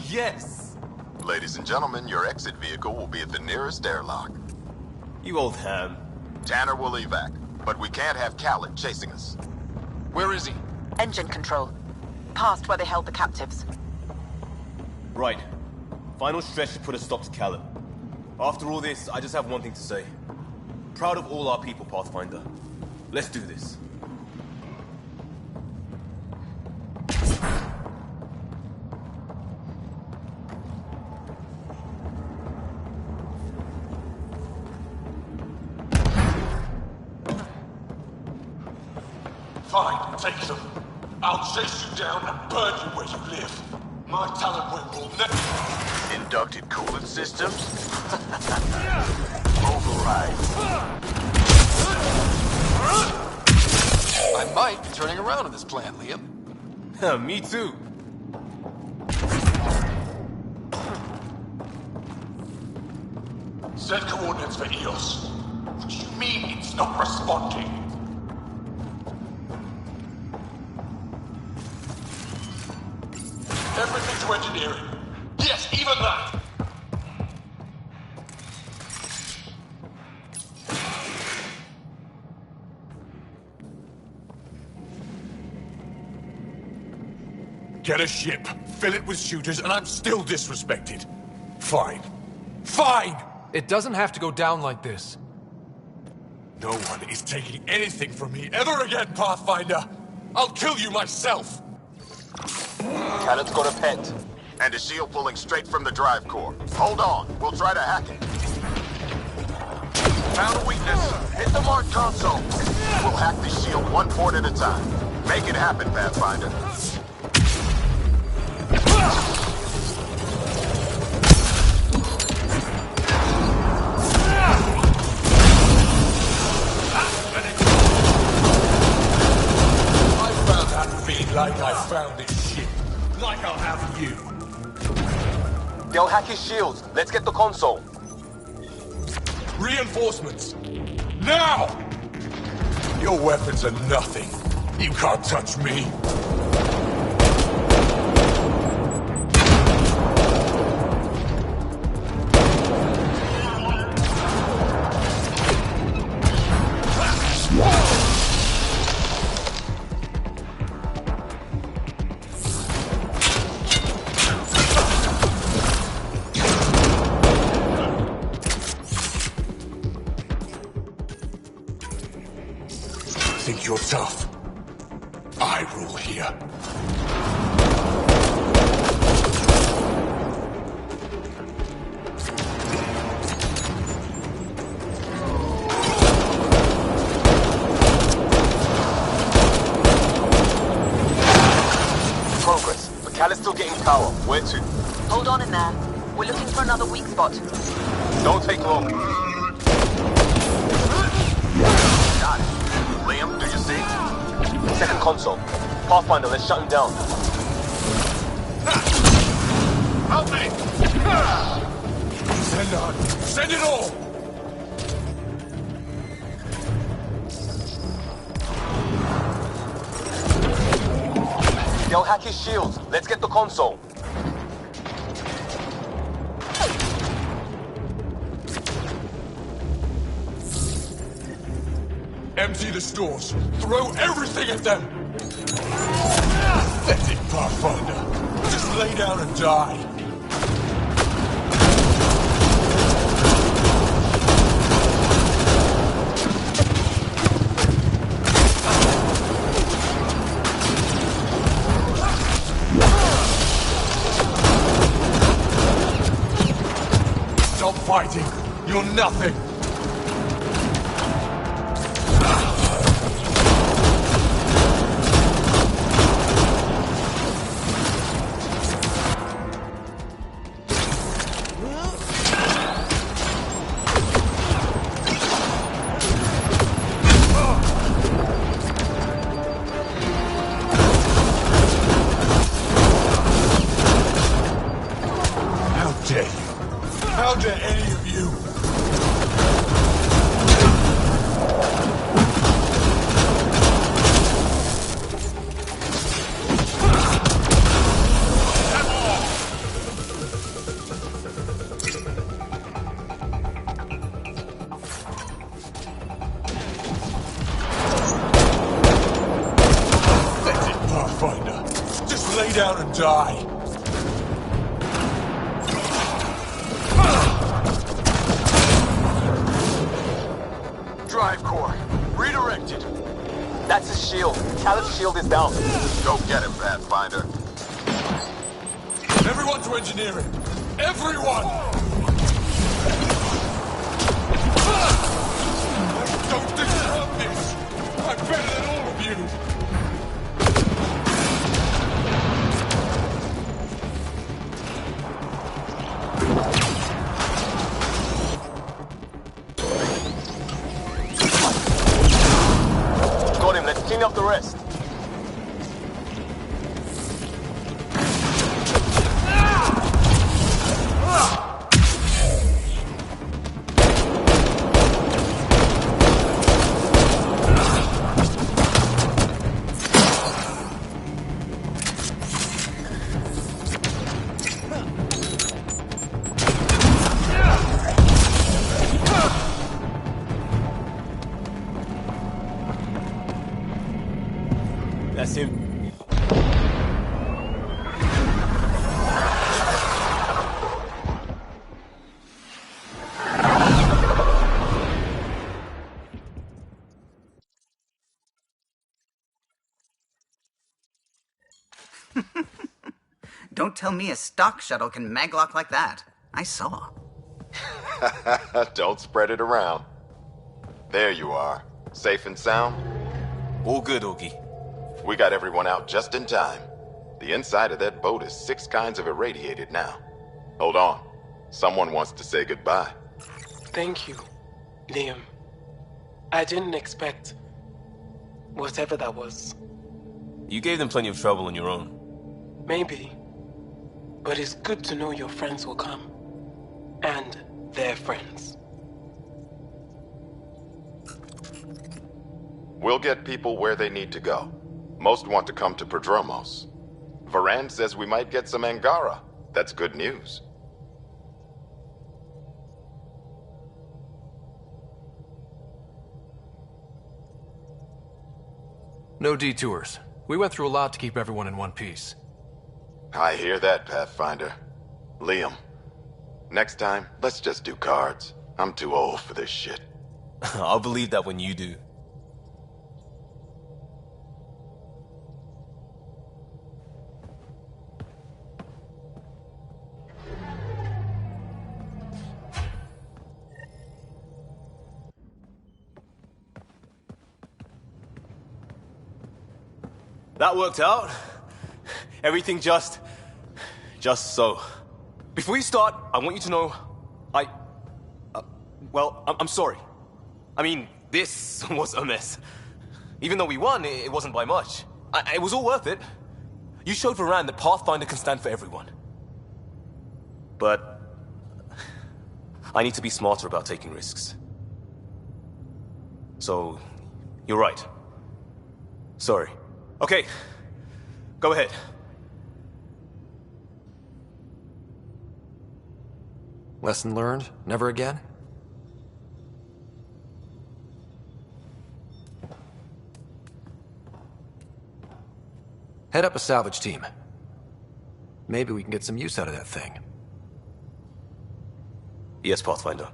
S4: Yes!
S6: Ladies and gentlemen, your exit vehicle will be at the nearest airlock.
S4: You old ham.
S6: Tanner will evac, but we can't have Khaled chasing us.
S3: Where is he?
S8: Engine control. Past where they held the captives.
S4: Right. Final stretch to put a stop to Callum. After all this, I just have one thing to say. Proud of all our people, Pathfinder. Let's do this.
S1: Fine, take them. I'll chase you down and burn you where you live. My talent will never...
S6: Inducted coolant systems? Override.
S3: I might be turning around on this plan, Liam.
S4: Me too.
S1: Set coordinates for EOS. What do you mean it's not responding? Everything to engineering. Yes, even that. Get a ship, fill it with shooters, and I'm still disrespected. Fine. Fine!
S3: It doesn't have to go down like this.
S1: No one is taking anything from me ever again, Pathfinder! I'll kill you myself!
S2: Cannon's got a pet.
S6: And a shield pulling straight from the drive core. Hold on, we'll try to hack it. Found a weakness. Hit the mark console. We'll hack the shield one port at a time. Make it happen, Pathfinder.
S1: I found that feed like I found this ship. Like I'll have you.
S2: They'll hack his shields. Let's get the console.
S1: Reinforcements! Now! Your weapons are nothing. You can't touch me. Think you're tough? I rule here.
S2: Progress. But Cal is still getting power. Where to?
S8: Hold on in there. We're looking for another weak spot.
S2: Don't take long.
S6: Got it. Liam, do you see?
S2: Second console. Pathfinder, let's shut him down.
S1: Help me! Send on! Send it all!
S2: They'll hack his shields. Let's get the console.
S1: Empty the stores. Throw everything at them! Pathetic, Pathfinder. Just lay down and die. Stop fighting. You're nothing. How dare you? How dare any of you? down and die.
S2: Drive core. Redirected. That's his shield. Khaled's shield is down.
S6: Go get him, Pathfinder.
S1: Everyone to engineering! Everyone! Don't disrupt this! I'm better than all of you!
S2: Got him. Let's clean up the rest.
S4: That's him.
S22: Don't tell me a stock shuttle can maglock like that. I saw.
S6: Don't spread it around. There you are. Safe and sound?
S4: All good, Augie.
S6: We got everyone out just in time. The inside of that boat is 6 kinds of irradiated now. Hold on. Someone wants to say goodbye.
S8: Thank you, Liam. I didn't expect whatever that was.
S4: You gave them plenty of trouble on your own.
S8: Maybe. But it's good to know your friends will come. And their friends.
S6: We'll get people where they need to go. Most want to come to Prodromos. Varan says we might get some Angara. That's good news.
S3: No detours. We went through a lot to keep everyone in one piece.
S6: I hear that, Pathfinder. Liam, next time, let's just do cards. I'm too old for this shit.
S4: I'll believe that when you do. That worked out. Everything just so. Before you start, I want you to know, I'm sorry. I mean, this was a mess. Even though we won, it wasn't by much. It was all worth it. You showed Varan that Pathfinder can stand for everyone. But I need to be smarter about taking risks. So, you're right. Sorry. Okay, go ahead.
S3: Lesson learned? Never again? Head up a salvage team. Maybe we can get some use out of that thing.
S4: Yes, Pathfinder.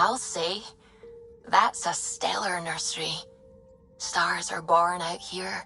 S5: I'll say, that's a stellar nursery. Stars are born out here.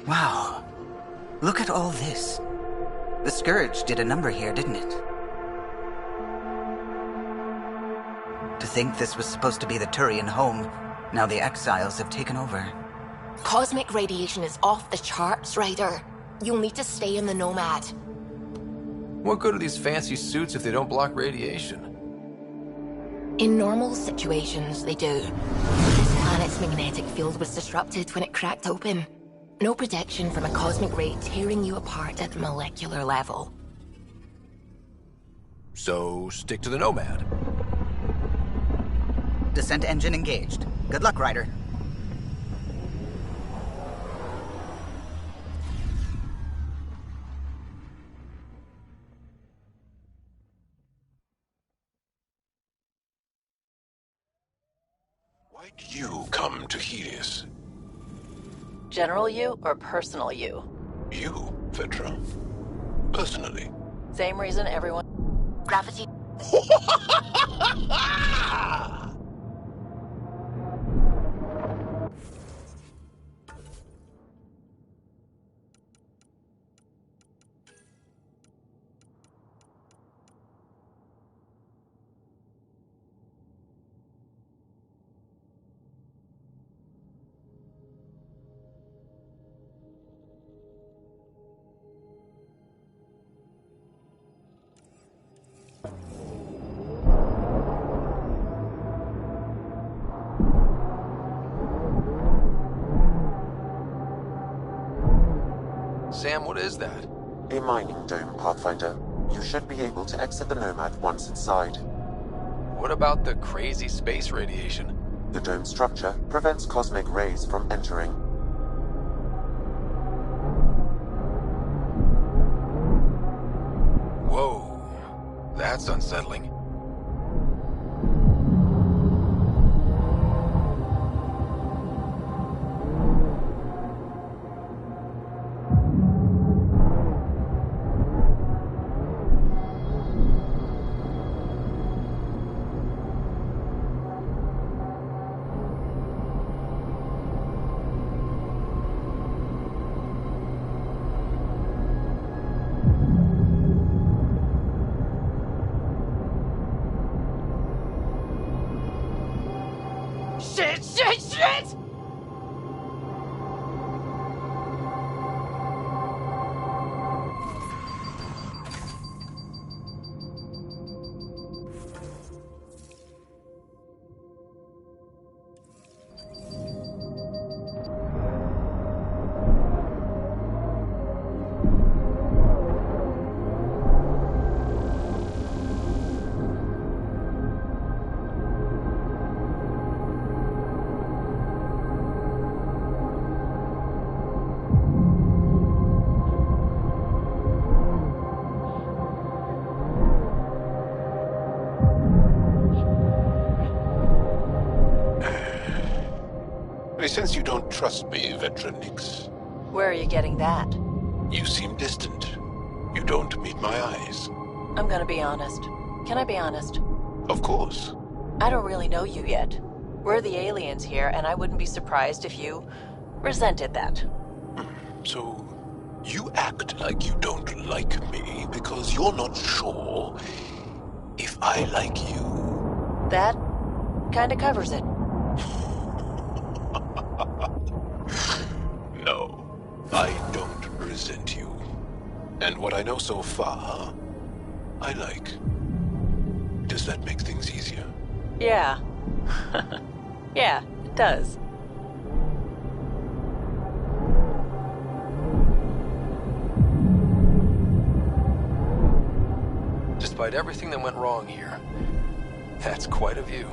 S22: Wow. Look at all this. The Scourge did a number here, didn't it? To think this was supposed to be the Turian home, now the Exiles have taken over.
S5: Cosmic radiation is off the charts, Ryder. You'll need to stay in the Nomad.
S3: What good are these fancy suits if they don't block radiation?
S5: In normal situations, they do. This planet's magnetic field was disrupted when it cracked open. No protection from a cosmic ray tearing you apart at the molecular level.
S3: So, stick to the Nomad.
S22: Descent engine engaged. Good luck, Ryder.
S18: Why'd you come to Helios?
S17: General you or personal you?
S18: You, Vetra. Personally.
S17: Same reason everyone...
S5: Gravity...
S3: Sam, what is that?
S14: A mining dome, Pathfinder. You should be able to exit the Nomad once inside.
S3: What about the crazy space radiation?
S14: The dome structure prevents cosmic rays from entering.
S3: Whoa, that's unsettling.
S5: Shit!
S18: I sense you don't trust me, Vetra Nix.
S17: Where are you getting that?
S18: You seem distant. You don't meet my eyes.
S17: I'm gonna be honest. Can I be honest?
S18: Of course.
S17: I don't really know you yet. We're the aliens here, and I wouldn't be surprised if you resented that.
S18: So,
S1: You act like you don't like me because you're not sure if I like you.
S17: That kinda covers it.
S1: No, I don't resent you. And what I know so far, I like. Does that make things easier?
S17: Yeah. Yeah, it does.
S3: Despite everything that went wrong here, that's quite a view.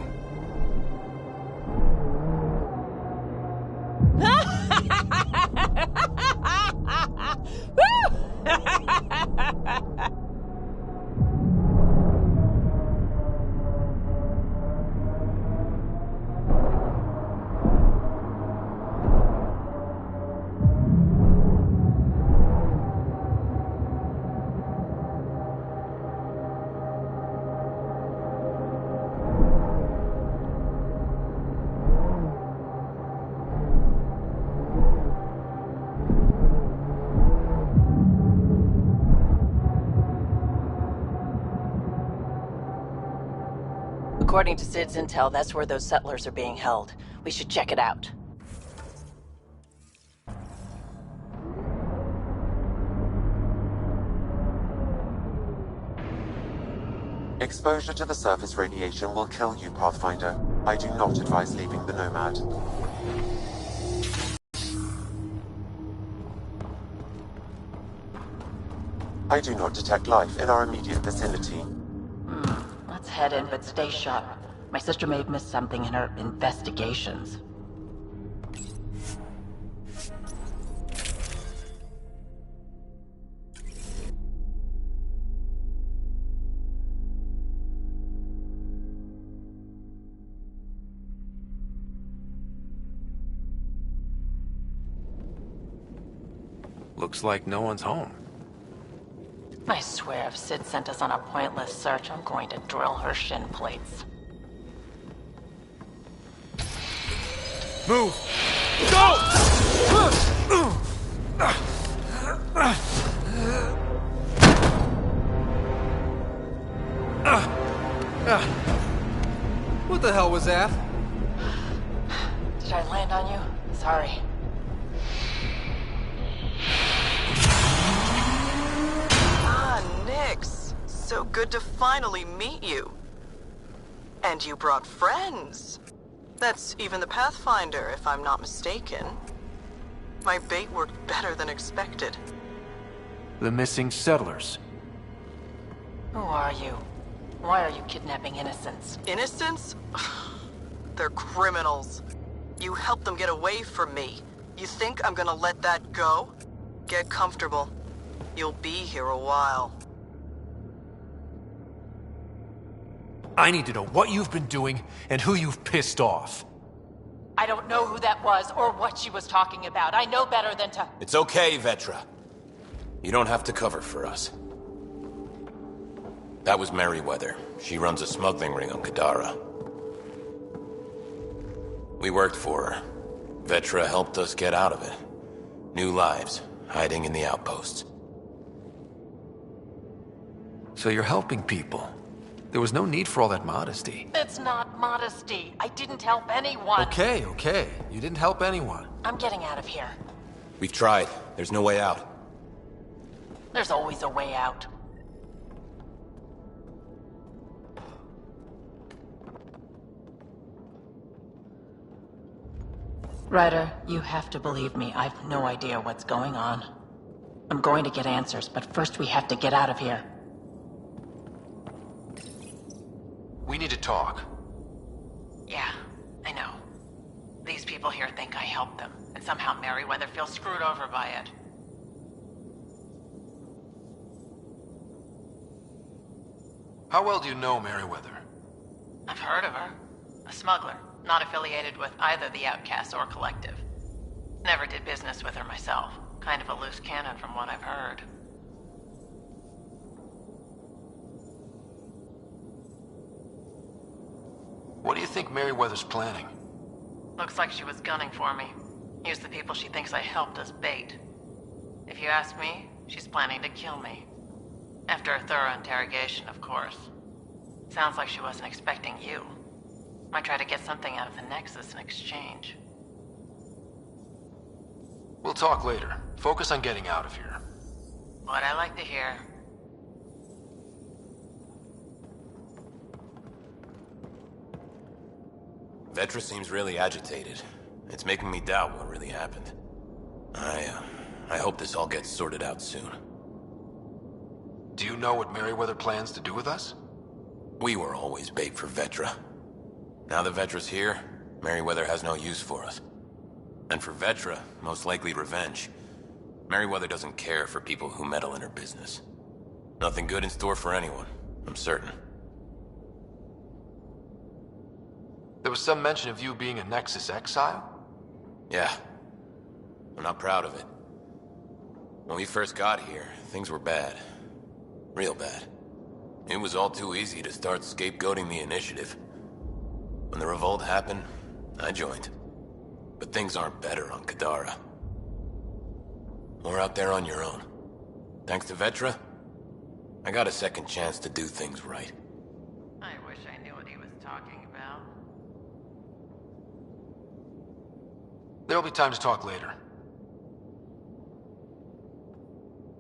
S17: According to Sid's intel, that's where those settlers are being held. We should check it out.
S14: Exposure to the surface radiation will kill you, Pathfinder. I do not advise leaving the Nomad. I do not detect life in our immediate vicinity.
S12: Let's head in, but stay sharp. My sister may have missed something in her investigations.
S3: Looks like no one's home.
S12: I swear if Sid sent us on a pointless search, I'm going to drill her shin plates.
S2: Move! Go!
S19: What the hell was that?
S12: Did I land on you? Sorry.
S13: Nix. So good to finally meet you. And you brought friends. That's even the Pathfinder, if I'm not mistaken. My bait worked better than expected.
S3: The missing settlers.
S12: Who are you? Why are you kidnapping innocents?
S13: Innocents? They're criminals. You helped them get away from me. You think I'm gonna let that go? Get comfortable. You'll be here a while.
S3: I need to know what you've been doing and who you've pissed off.
S12: I don't know who that was or what she was talking about. I know better than to...
S2: It's okay, Vetra. You don't have to cover for us. That was Merryweather. She runs a smuggling ring on Kadara. We worked for her. Vetra helped us get out of it. New lives, hiding in the outposts.
S3: So you're helping people. There was no need for all that modesty.
S12: It's not modesty. I didn't help anyone.
S3: Okay. You didn't help anyone.
S12: I'm getting out of here.
S2: We've tried. There's no way out.
S12: There's always a way out. Ryder, you have to believe me. I've no idea what's going on. I'm going to get answers, but first we have to get out of here.
S3: We need to talk.
S12: Yeah, I know. These people here think I helped them, and somehow Merryweather feels screwed over by it.
S3: How well do you know Merryweather?
S12: I've heard of her. A smuggler, not affiliated with either the Outcasts or Collective. Never did business with her myself. Kind of a loose cannon from what I've heard.
S3: What do you think Merryweather's planning?
S12: Looks like she was gunning for me. Use the people she thinks I helped as bait. If you ask me, she's planning to kill me. After a thorough interrogation, of course. Sounds like she wasn't expecting you. Might try to get something out of the Nexus in exchange.
S3: We'll talk later. Focus on getting out of here.
S12: What I like to hear.
S11: Vetra seems really agitated. It's making me doubt what really happened. I hope this all gets sorted out soon.
S3: Do you know what Merryweather plans to do with us?
S11: We were always bait for Vetra. Now that Vetra's here, Merryweather has no use for us. And for Vetra, most likely revenge. Merryweather doesn't care for people who meddle in her business. Nothing good in store for anyone, I'm certain.
S3: There was some mention of you being a Nexus exile?
S11: Yeah. I'm not proud of it. When we first got here, things were bad. Real bad. It was all too easy to start scapegoating the initiative. When the revolt happened, I joined. But things aren't better on Kadara. Or out there on your own. Thanks to Vetra, I got a second chance to do things right.
S12: I wish I knew what he was talking about.
S3: There'll be time to talk later.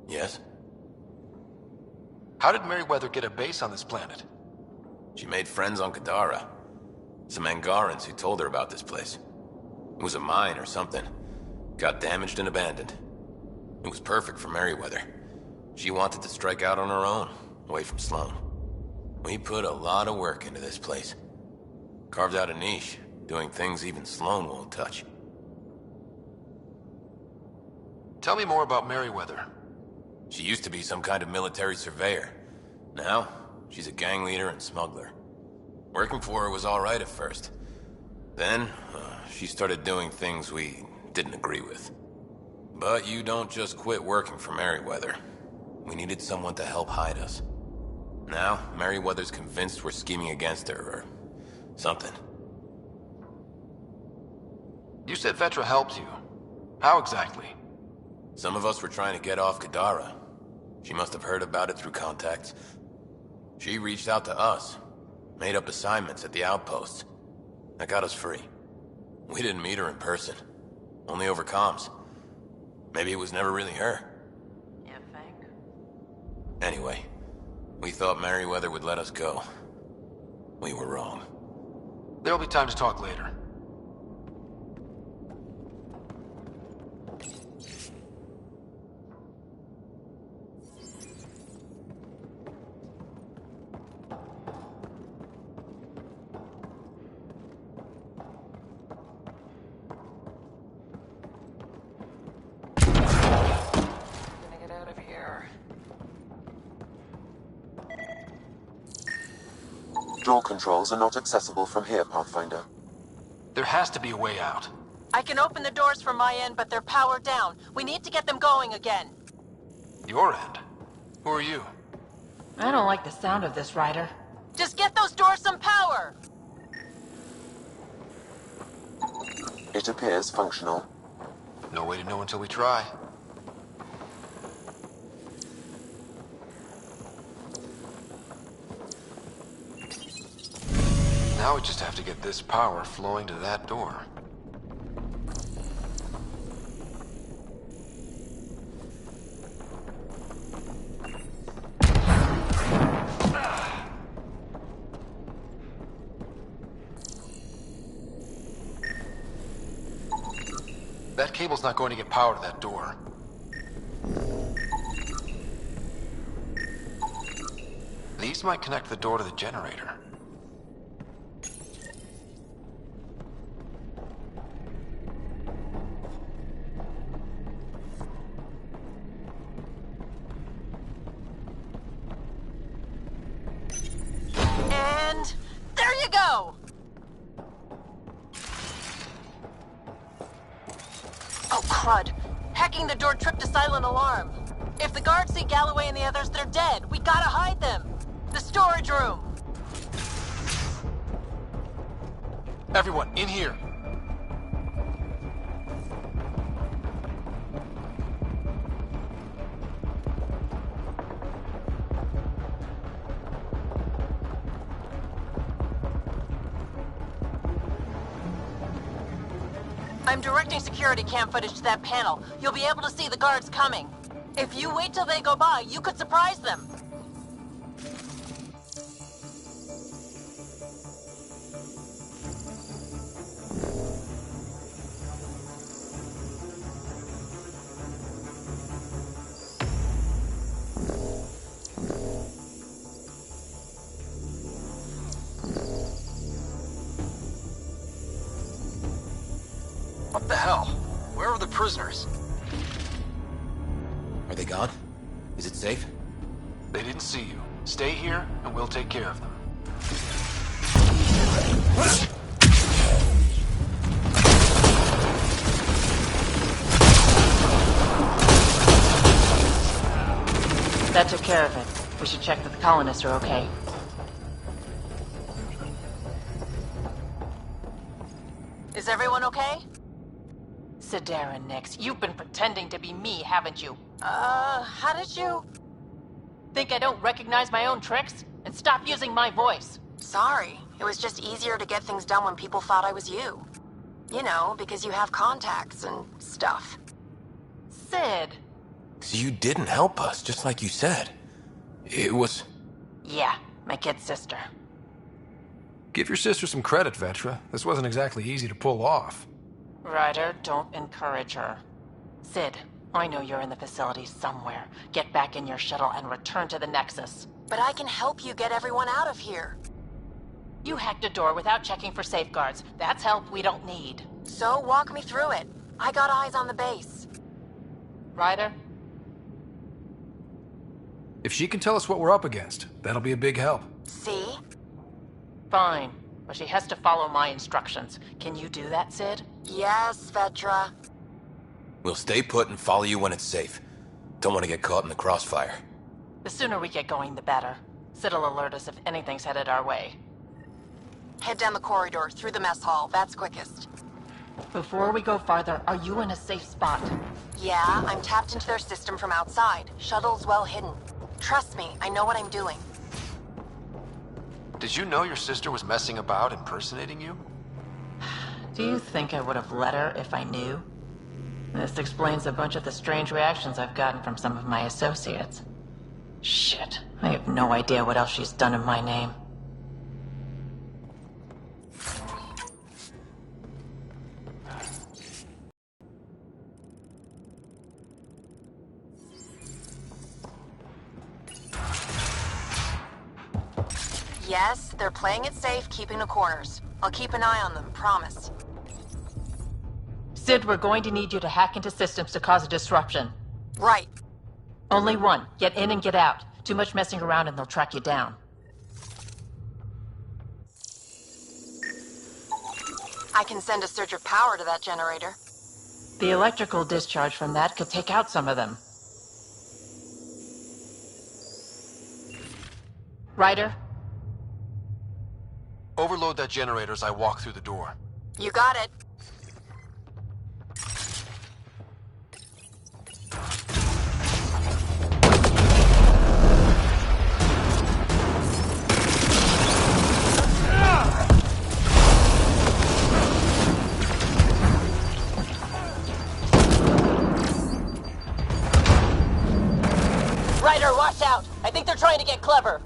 S11: Yes?
S3: How did Merryweather get a base on this planet?
S11: She made friends on Kadara. Some Angarans who told her about this place. It was a mine or something. Got damaged and abandoned. It was perfect for Merryweather. She wanted to strike out on her own, away from Sloan. We put a lot of work into this place. Carved out a niche, doing things even Sloan won't touch.
S3: Tell me more about Merryweather.
S11: She used to be some kind of military surveyor. Now, she's a gang leader and smuggler. Working for her was alright at first. Then, she started doing things we didn't agree with. But you don't just quit working for Merryweather. We needed someone to help hide us. Now, Merryweather's convinced we're scheming against her, or something.
S3: You said Vetra helped you. How exactly?
S11: Some of us were trying to get off Kadara. She must have heard about it through contacts. She reached out to us, made up assignments at the outposts. That got us free. We didn't meet her in person, only over comms. Maybe it was never really her.
S12: You think?
S11: Anyway, we thought Merryweather would let us go. We were wrong.
S3: There'll be time to talk later.
S14: Door controls are not accessible from here, Pathfinder.
S3: There has to be a way out.
S13: I can open the doors from my end, but they're powered down. We need to get them going again.
S3: Your end? Who are you?
S17: I don't like the sound of this, Ryder.
S13: Just get those doors some power!
S14: It appears functional.
S3: No way to know until we try. Now we just have to get this power flowing to that door. That cable's not going to get power to that door. These might connect the door to the generator.
S13: And there you go! Oh, crud. Hacking the door tripped a silent alarm. If the guards see Galloway and the others, they're dead. We gotta hide them. The storage room.
S3: Everyone, in here.
S16: I'm directing security cam footage to that panel. You'll be able to see the guards coming. If you wait till they go by, you could surprise them.
S2: What the hell? Where are the prisoners?
S11: Are they gone? Is it safe?
S3: They didn't see you. Stay here, and we'll take care of them.
S17: That took care of it. We should check that the colonists are okay.
S16: Is everyone okay?
S17: Sidera, Nix, you've been pretending to be me, haven't you?
S16: How did you...
S17: Think I don't recognize my own tricks? And stop using my voice.
S16: Sorry. It was just easier to get things done when people thought I was you. You know, because you have contacts and stuff.
S17: Sid.
S11: So you didn't help us, just like you said. It was...
S17: Yeah, my kid sister.
S3: Give your sister some credit, Vetra. This wasn't exactly easy to pull off.
S17: Ryder, don't encourage her. Sid, I know you're in the facility somewhere. Get back in your shuttle and return to the Nexus.
S16: But I can help you get everyone out of here.
S17: You hacked a door without checking for safeguards. That's help we don't need.
S16: So walk me through it. I got eyes on the base.
S17: Ryder?
S3: If she can tell us what we're up against, that'll be a big help.
S16: See?
S17: Fine, but she has to follow my instructions. Can you do that, Sid?
S16: Yes, Vetra.
S11: We'll stay put and follow you when it's safe. Don't want to get caught in the crossfire.
S17: The sooner we get going, the better. Sid'll alert us if anything's headed our way.
S16: Head down the corridor, through the mess hall. That's quickest.
S17: Before we go farther, are you in a safe spot?
S16: Yeah, I'm tapped into their system from outside. Shuttle's well hidden. Trust me, I know what I'm doing.
S3: Did you know your sister was messing about impersonating you?
S17: Do you think I would have let her if I knew? This explains a bunch of the strange reactions I've gotten from some of my associates. Shit, I have no idea what else she's done in my name.
S16: Yes, they're playing it safe, keeping the corners. I'll keep an eye on them, promise.
S17: Sid, we're going to need you to hack into systems to cause a disruption.
S16: Right.
S17: Only one. Get in and get out. Too much messing around and they'll track you down.
S16: I can send a surge of power to that generator.
S17: The electrical discharge from that could take out some of them. Ryder?
S3: Overload that generator as I walk through the door.
S16: You got it. Ryder, watch out! I think they're trying to get clever.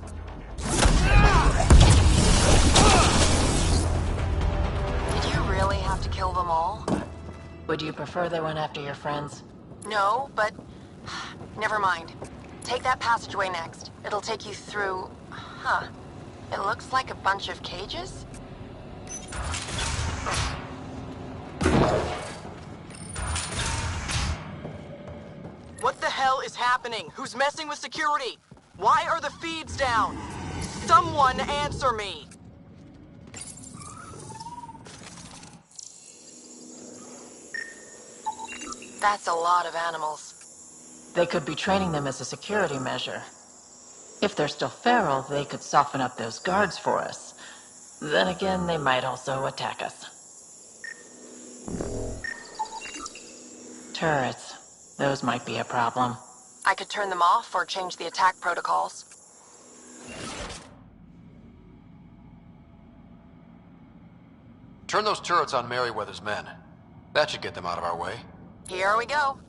S16: Did you really have to kill them all?
S17: Would you prefer they went after your friends?
S16: No, but... Never mind. Take that passageway next. It'll take you through... Huh. It looks like a bunch of cages? What the hell is happening? Who's messing with security? Why are the feeds down? Someone answer me! That's a lot of animals.
S17: They could be training them as a security measure. If they're still feral, they could soften up those guards for us. Then again, they might also attack us. Turrets. Those might be a problem.
S16: I could turn them off or change the attack protocols.
S3: Turn those turrets on Merryweather's men. That should get them out of our way.
S16: Here we go.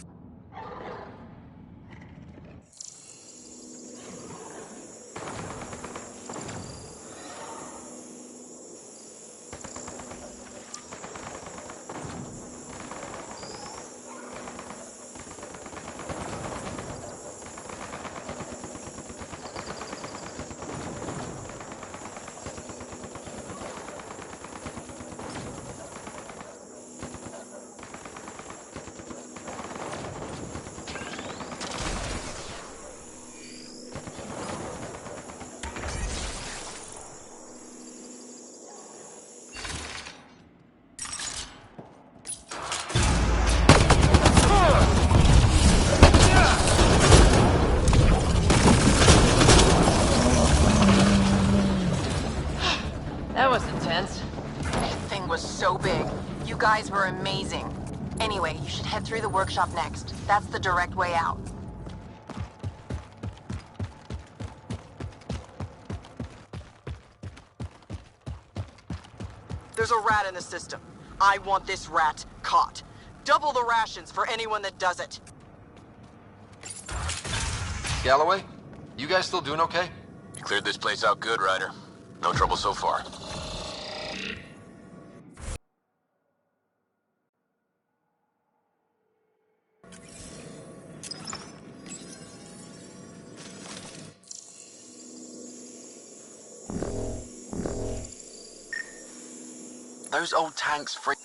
S17: That was intense.
S16: That thing was so big. You guys were amazing. Anyway, you should head through the workshop next. That's the direct way out.
S13: There's a rat in the system. I want this rat caught. Double the rations for anyone that does it.
S3: Galloway, you guys still doing okay?
S11: You cleared this place out good, Ryder. No trouble so far.
S2: Those old tanks freak.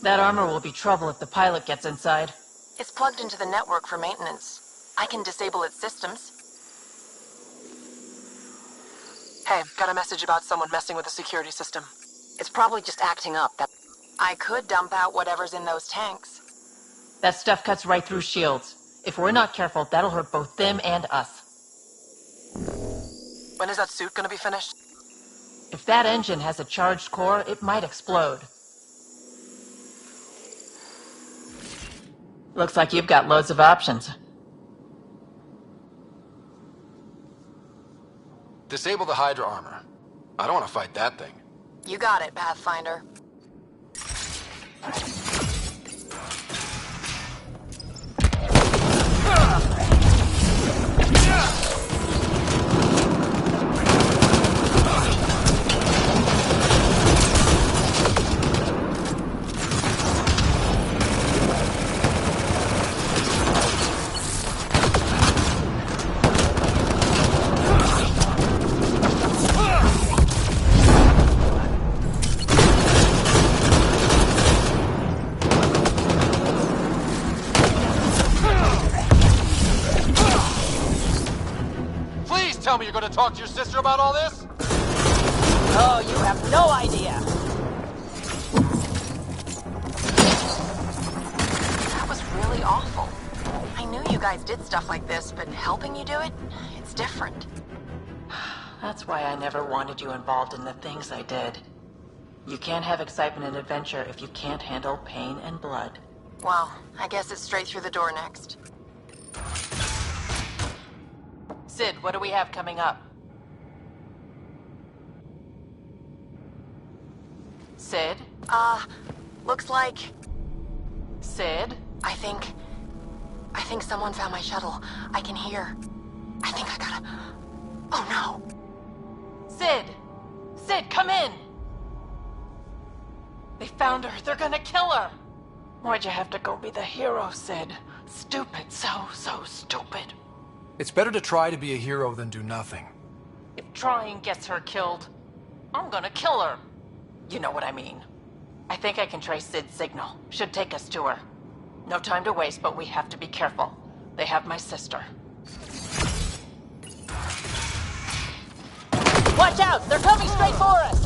S17: That armor will be trouble if the pilot gets inside.
S16: It's plugged into the network for maintenance. I can disable its systems.
S20: Hey, got a message about someone messing with the security system.
S16: It's probably just acting up. I could dump out whatever's in those tanks.
S17: That stuff cuts right through shields. If we're not careful, that'll hurt both them and us.
S20: When is that suit gonna be finished?
S17: If that engine has a charged core, it might explode. Looks like you've got loads of options.
S3: Disable the Hydra armor. I don't want to fight that thing.
S16: You got it, Pathfinder.
S3: Tell me you're going to talk to your sister about all this?
S16: Oh, you have no idea. That was really awful. I knew you guys did stuff like this, but helping you do it, it's different.
S17: That's why I never wanted you involved in the things I did. You can't have excitement and adventure if you can't handle pain and blood.
S16: Well, I guess it's straight through the door next.
S17: Sid, what do we have coming up? Sid?
S16: Looks like...
S17: Sid?
S16: I think someone found my shuttle. I can hear. I think I gotta... Oh no!
S17: Sid! Sid, come in! They found her. They're gonna kill her! Why'd you have to go be the hero, Sid? Stupid. So stupid.
S3: It's better to try to be a hero than do nothing.
S17: If trying gets her killed, I'm gonna kill her. You know what I mean. I think I can trace Sid's signal. Should take us to her. No time to waste, but we have to be careful. They have my sister. Watch out! They're coming straight for us!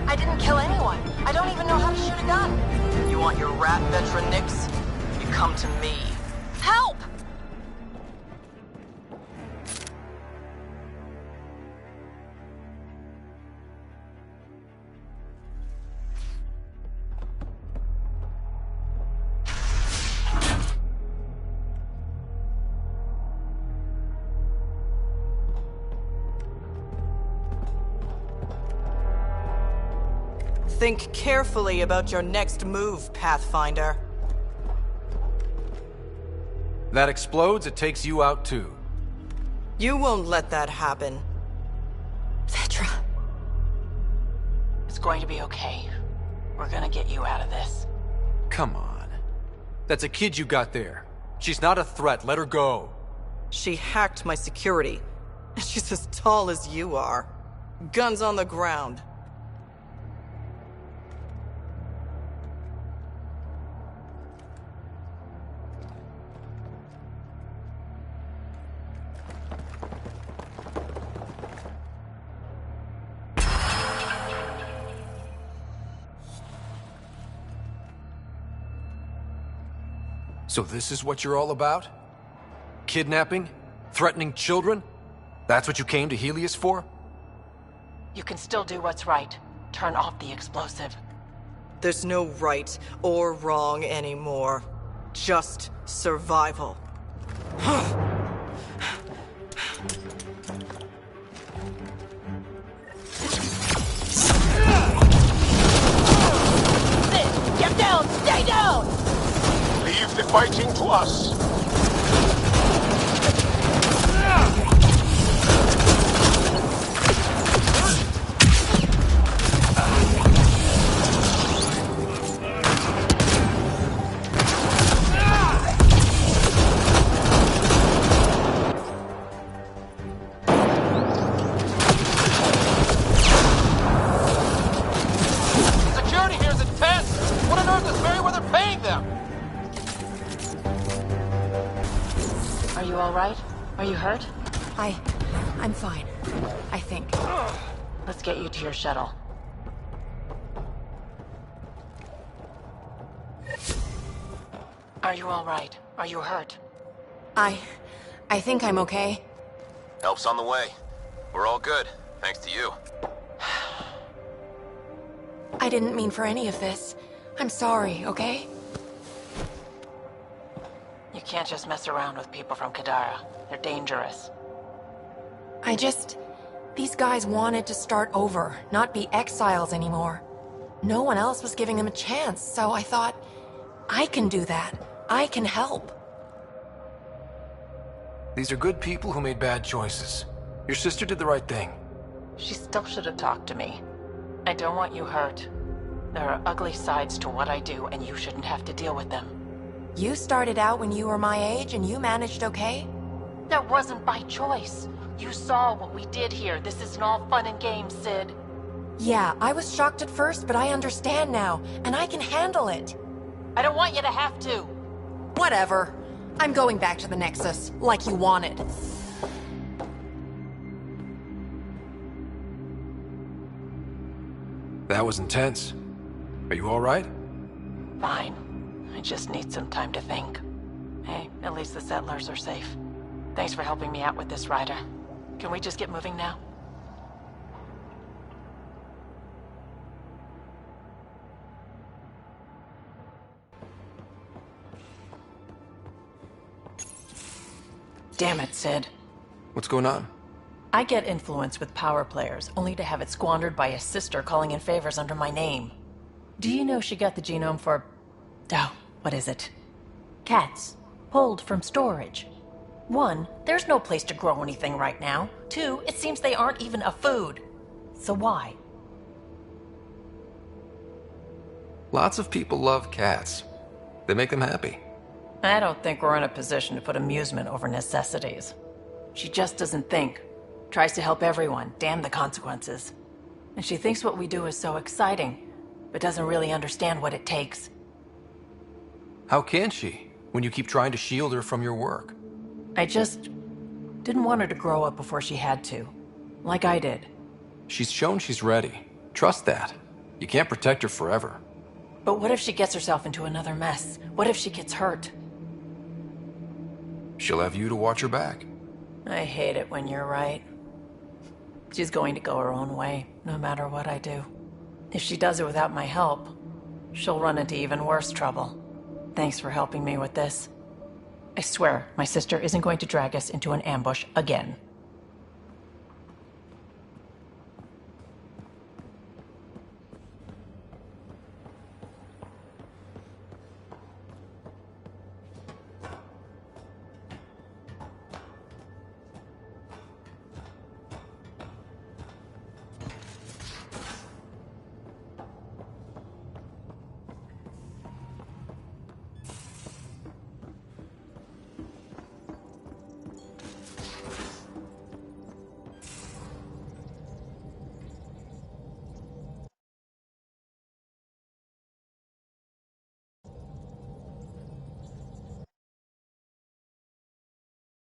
S16: I didn't kill anyone. I don't even know how to shoot a gun.
S13: want your rat Vetra nicks? You come to me.
S16: Help!
S13: Think carefully about your next move, Pathfinder.
S3: That explodes, it takes you out too.
S13: You won't let that happen.
S16: Vetra.
S17: It's going to be okay. We're gonna get you out of this.
S3: Come on. That's a kid you got there. She's not a threat, let her go.
S13: She hacked my security. She's as tall as you are. Guns on the ground.
S3: So this is what you're all about? Kidnapping? Threatening children? That's what you came to Helios for?
S17: You can still do what's right. Turn off the explosive.
S13: There's no right or wrong anymore. Just survival.
S16: Get down! Stay down!
S2: Leave the fighting to us.
S19: Security here's intense! What on earth is Merryweather paying them?
S17: Are you alright? Are you hurt?
S16: I'm fine. I think.
S17: Let's get you to your shuttle. Are you alright? Are you hurt?
S16: I think I'm okay.
S7: Help's on the way. We're all good, thanks to you.
S16: I didn't mean for any of this. I'm sorry, okay?
S17: You can't just mess around with people from Kadara. They're dangerous.
S16: These guys wanted to start over, not be exiles anymore. No one else was giving them a chance, so I thought, I can do that. I can help.
S3: These are good people who made bad choices. Your sister did the right thing.
S17: She still should have talked to me. I don't want you hurt. There are ugly sides to what I do, and you shouldn't have to deal with them.
S16: You started out when you were my age and you managed okay?
S17: That wasn't by choice. You saw what we did here. This isn't all fun and games, Sid.
S16: Yeah, I was shocked at first, but I understand now, and I can handle it.
S17: I don't want you to have to.
S16: Whatever. I'm going back to the Nexus, like you wanted.
S3: That was intense. Are you all right?
S17: Fine. I just need some time to think. Hey, at least the settlers are safe. Thanks for helping me out with this, Ryder. Can we just get moving now? Damn it, Sid.
S3: What's going on?
S17: I get influence with power players, only to have it squandered by a sister calling in favors under my name. Do you know she got the genome for... Oh, what is it? Cats. Pulled from storage. 1, there's no place to grow anything right now. 2, it seems they aren't even a food. So why?
S3: Lots of people love cats. They make them happy.
S17: I don't think we're in a position to put amusement over necessities. She just doesn't think. Tries to help everyone, damn the consequences. And she thinks what we do is so exciting, but doesn't really understand what it takes.
S3: How can she, when you keep trying to shield her from your work?
S17: I just didn't want her to grow up before she had to, like I did.
S3: She's shown she's ready. Trust that. You can't protect her forever.
S17: But what if she gets herself into another mess? What if she gets hurt?
S3: She'll have you to watch her back.
S17: I hate it when you're right. She's going to go her own way, no matter what I do. If she does it without my help, she'll run into even worse trouble. Thanks for helping me with this. I swear, my sister isn't going to drag us into an ambush again.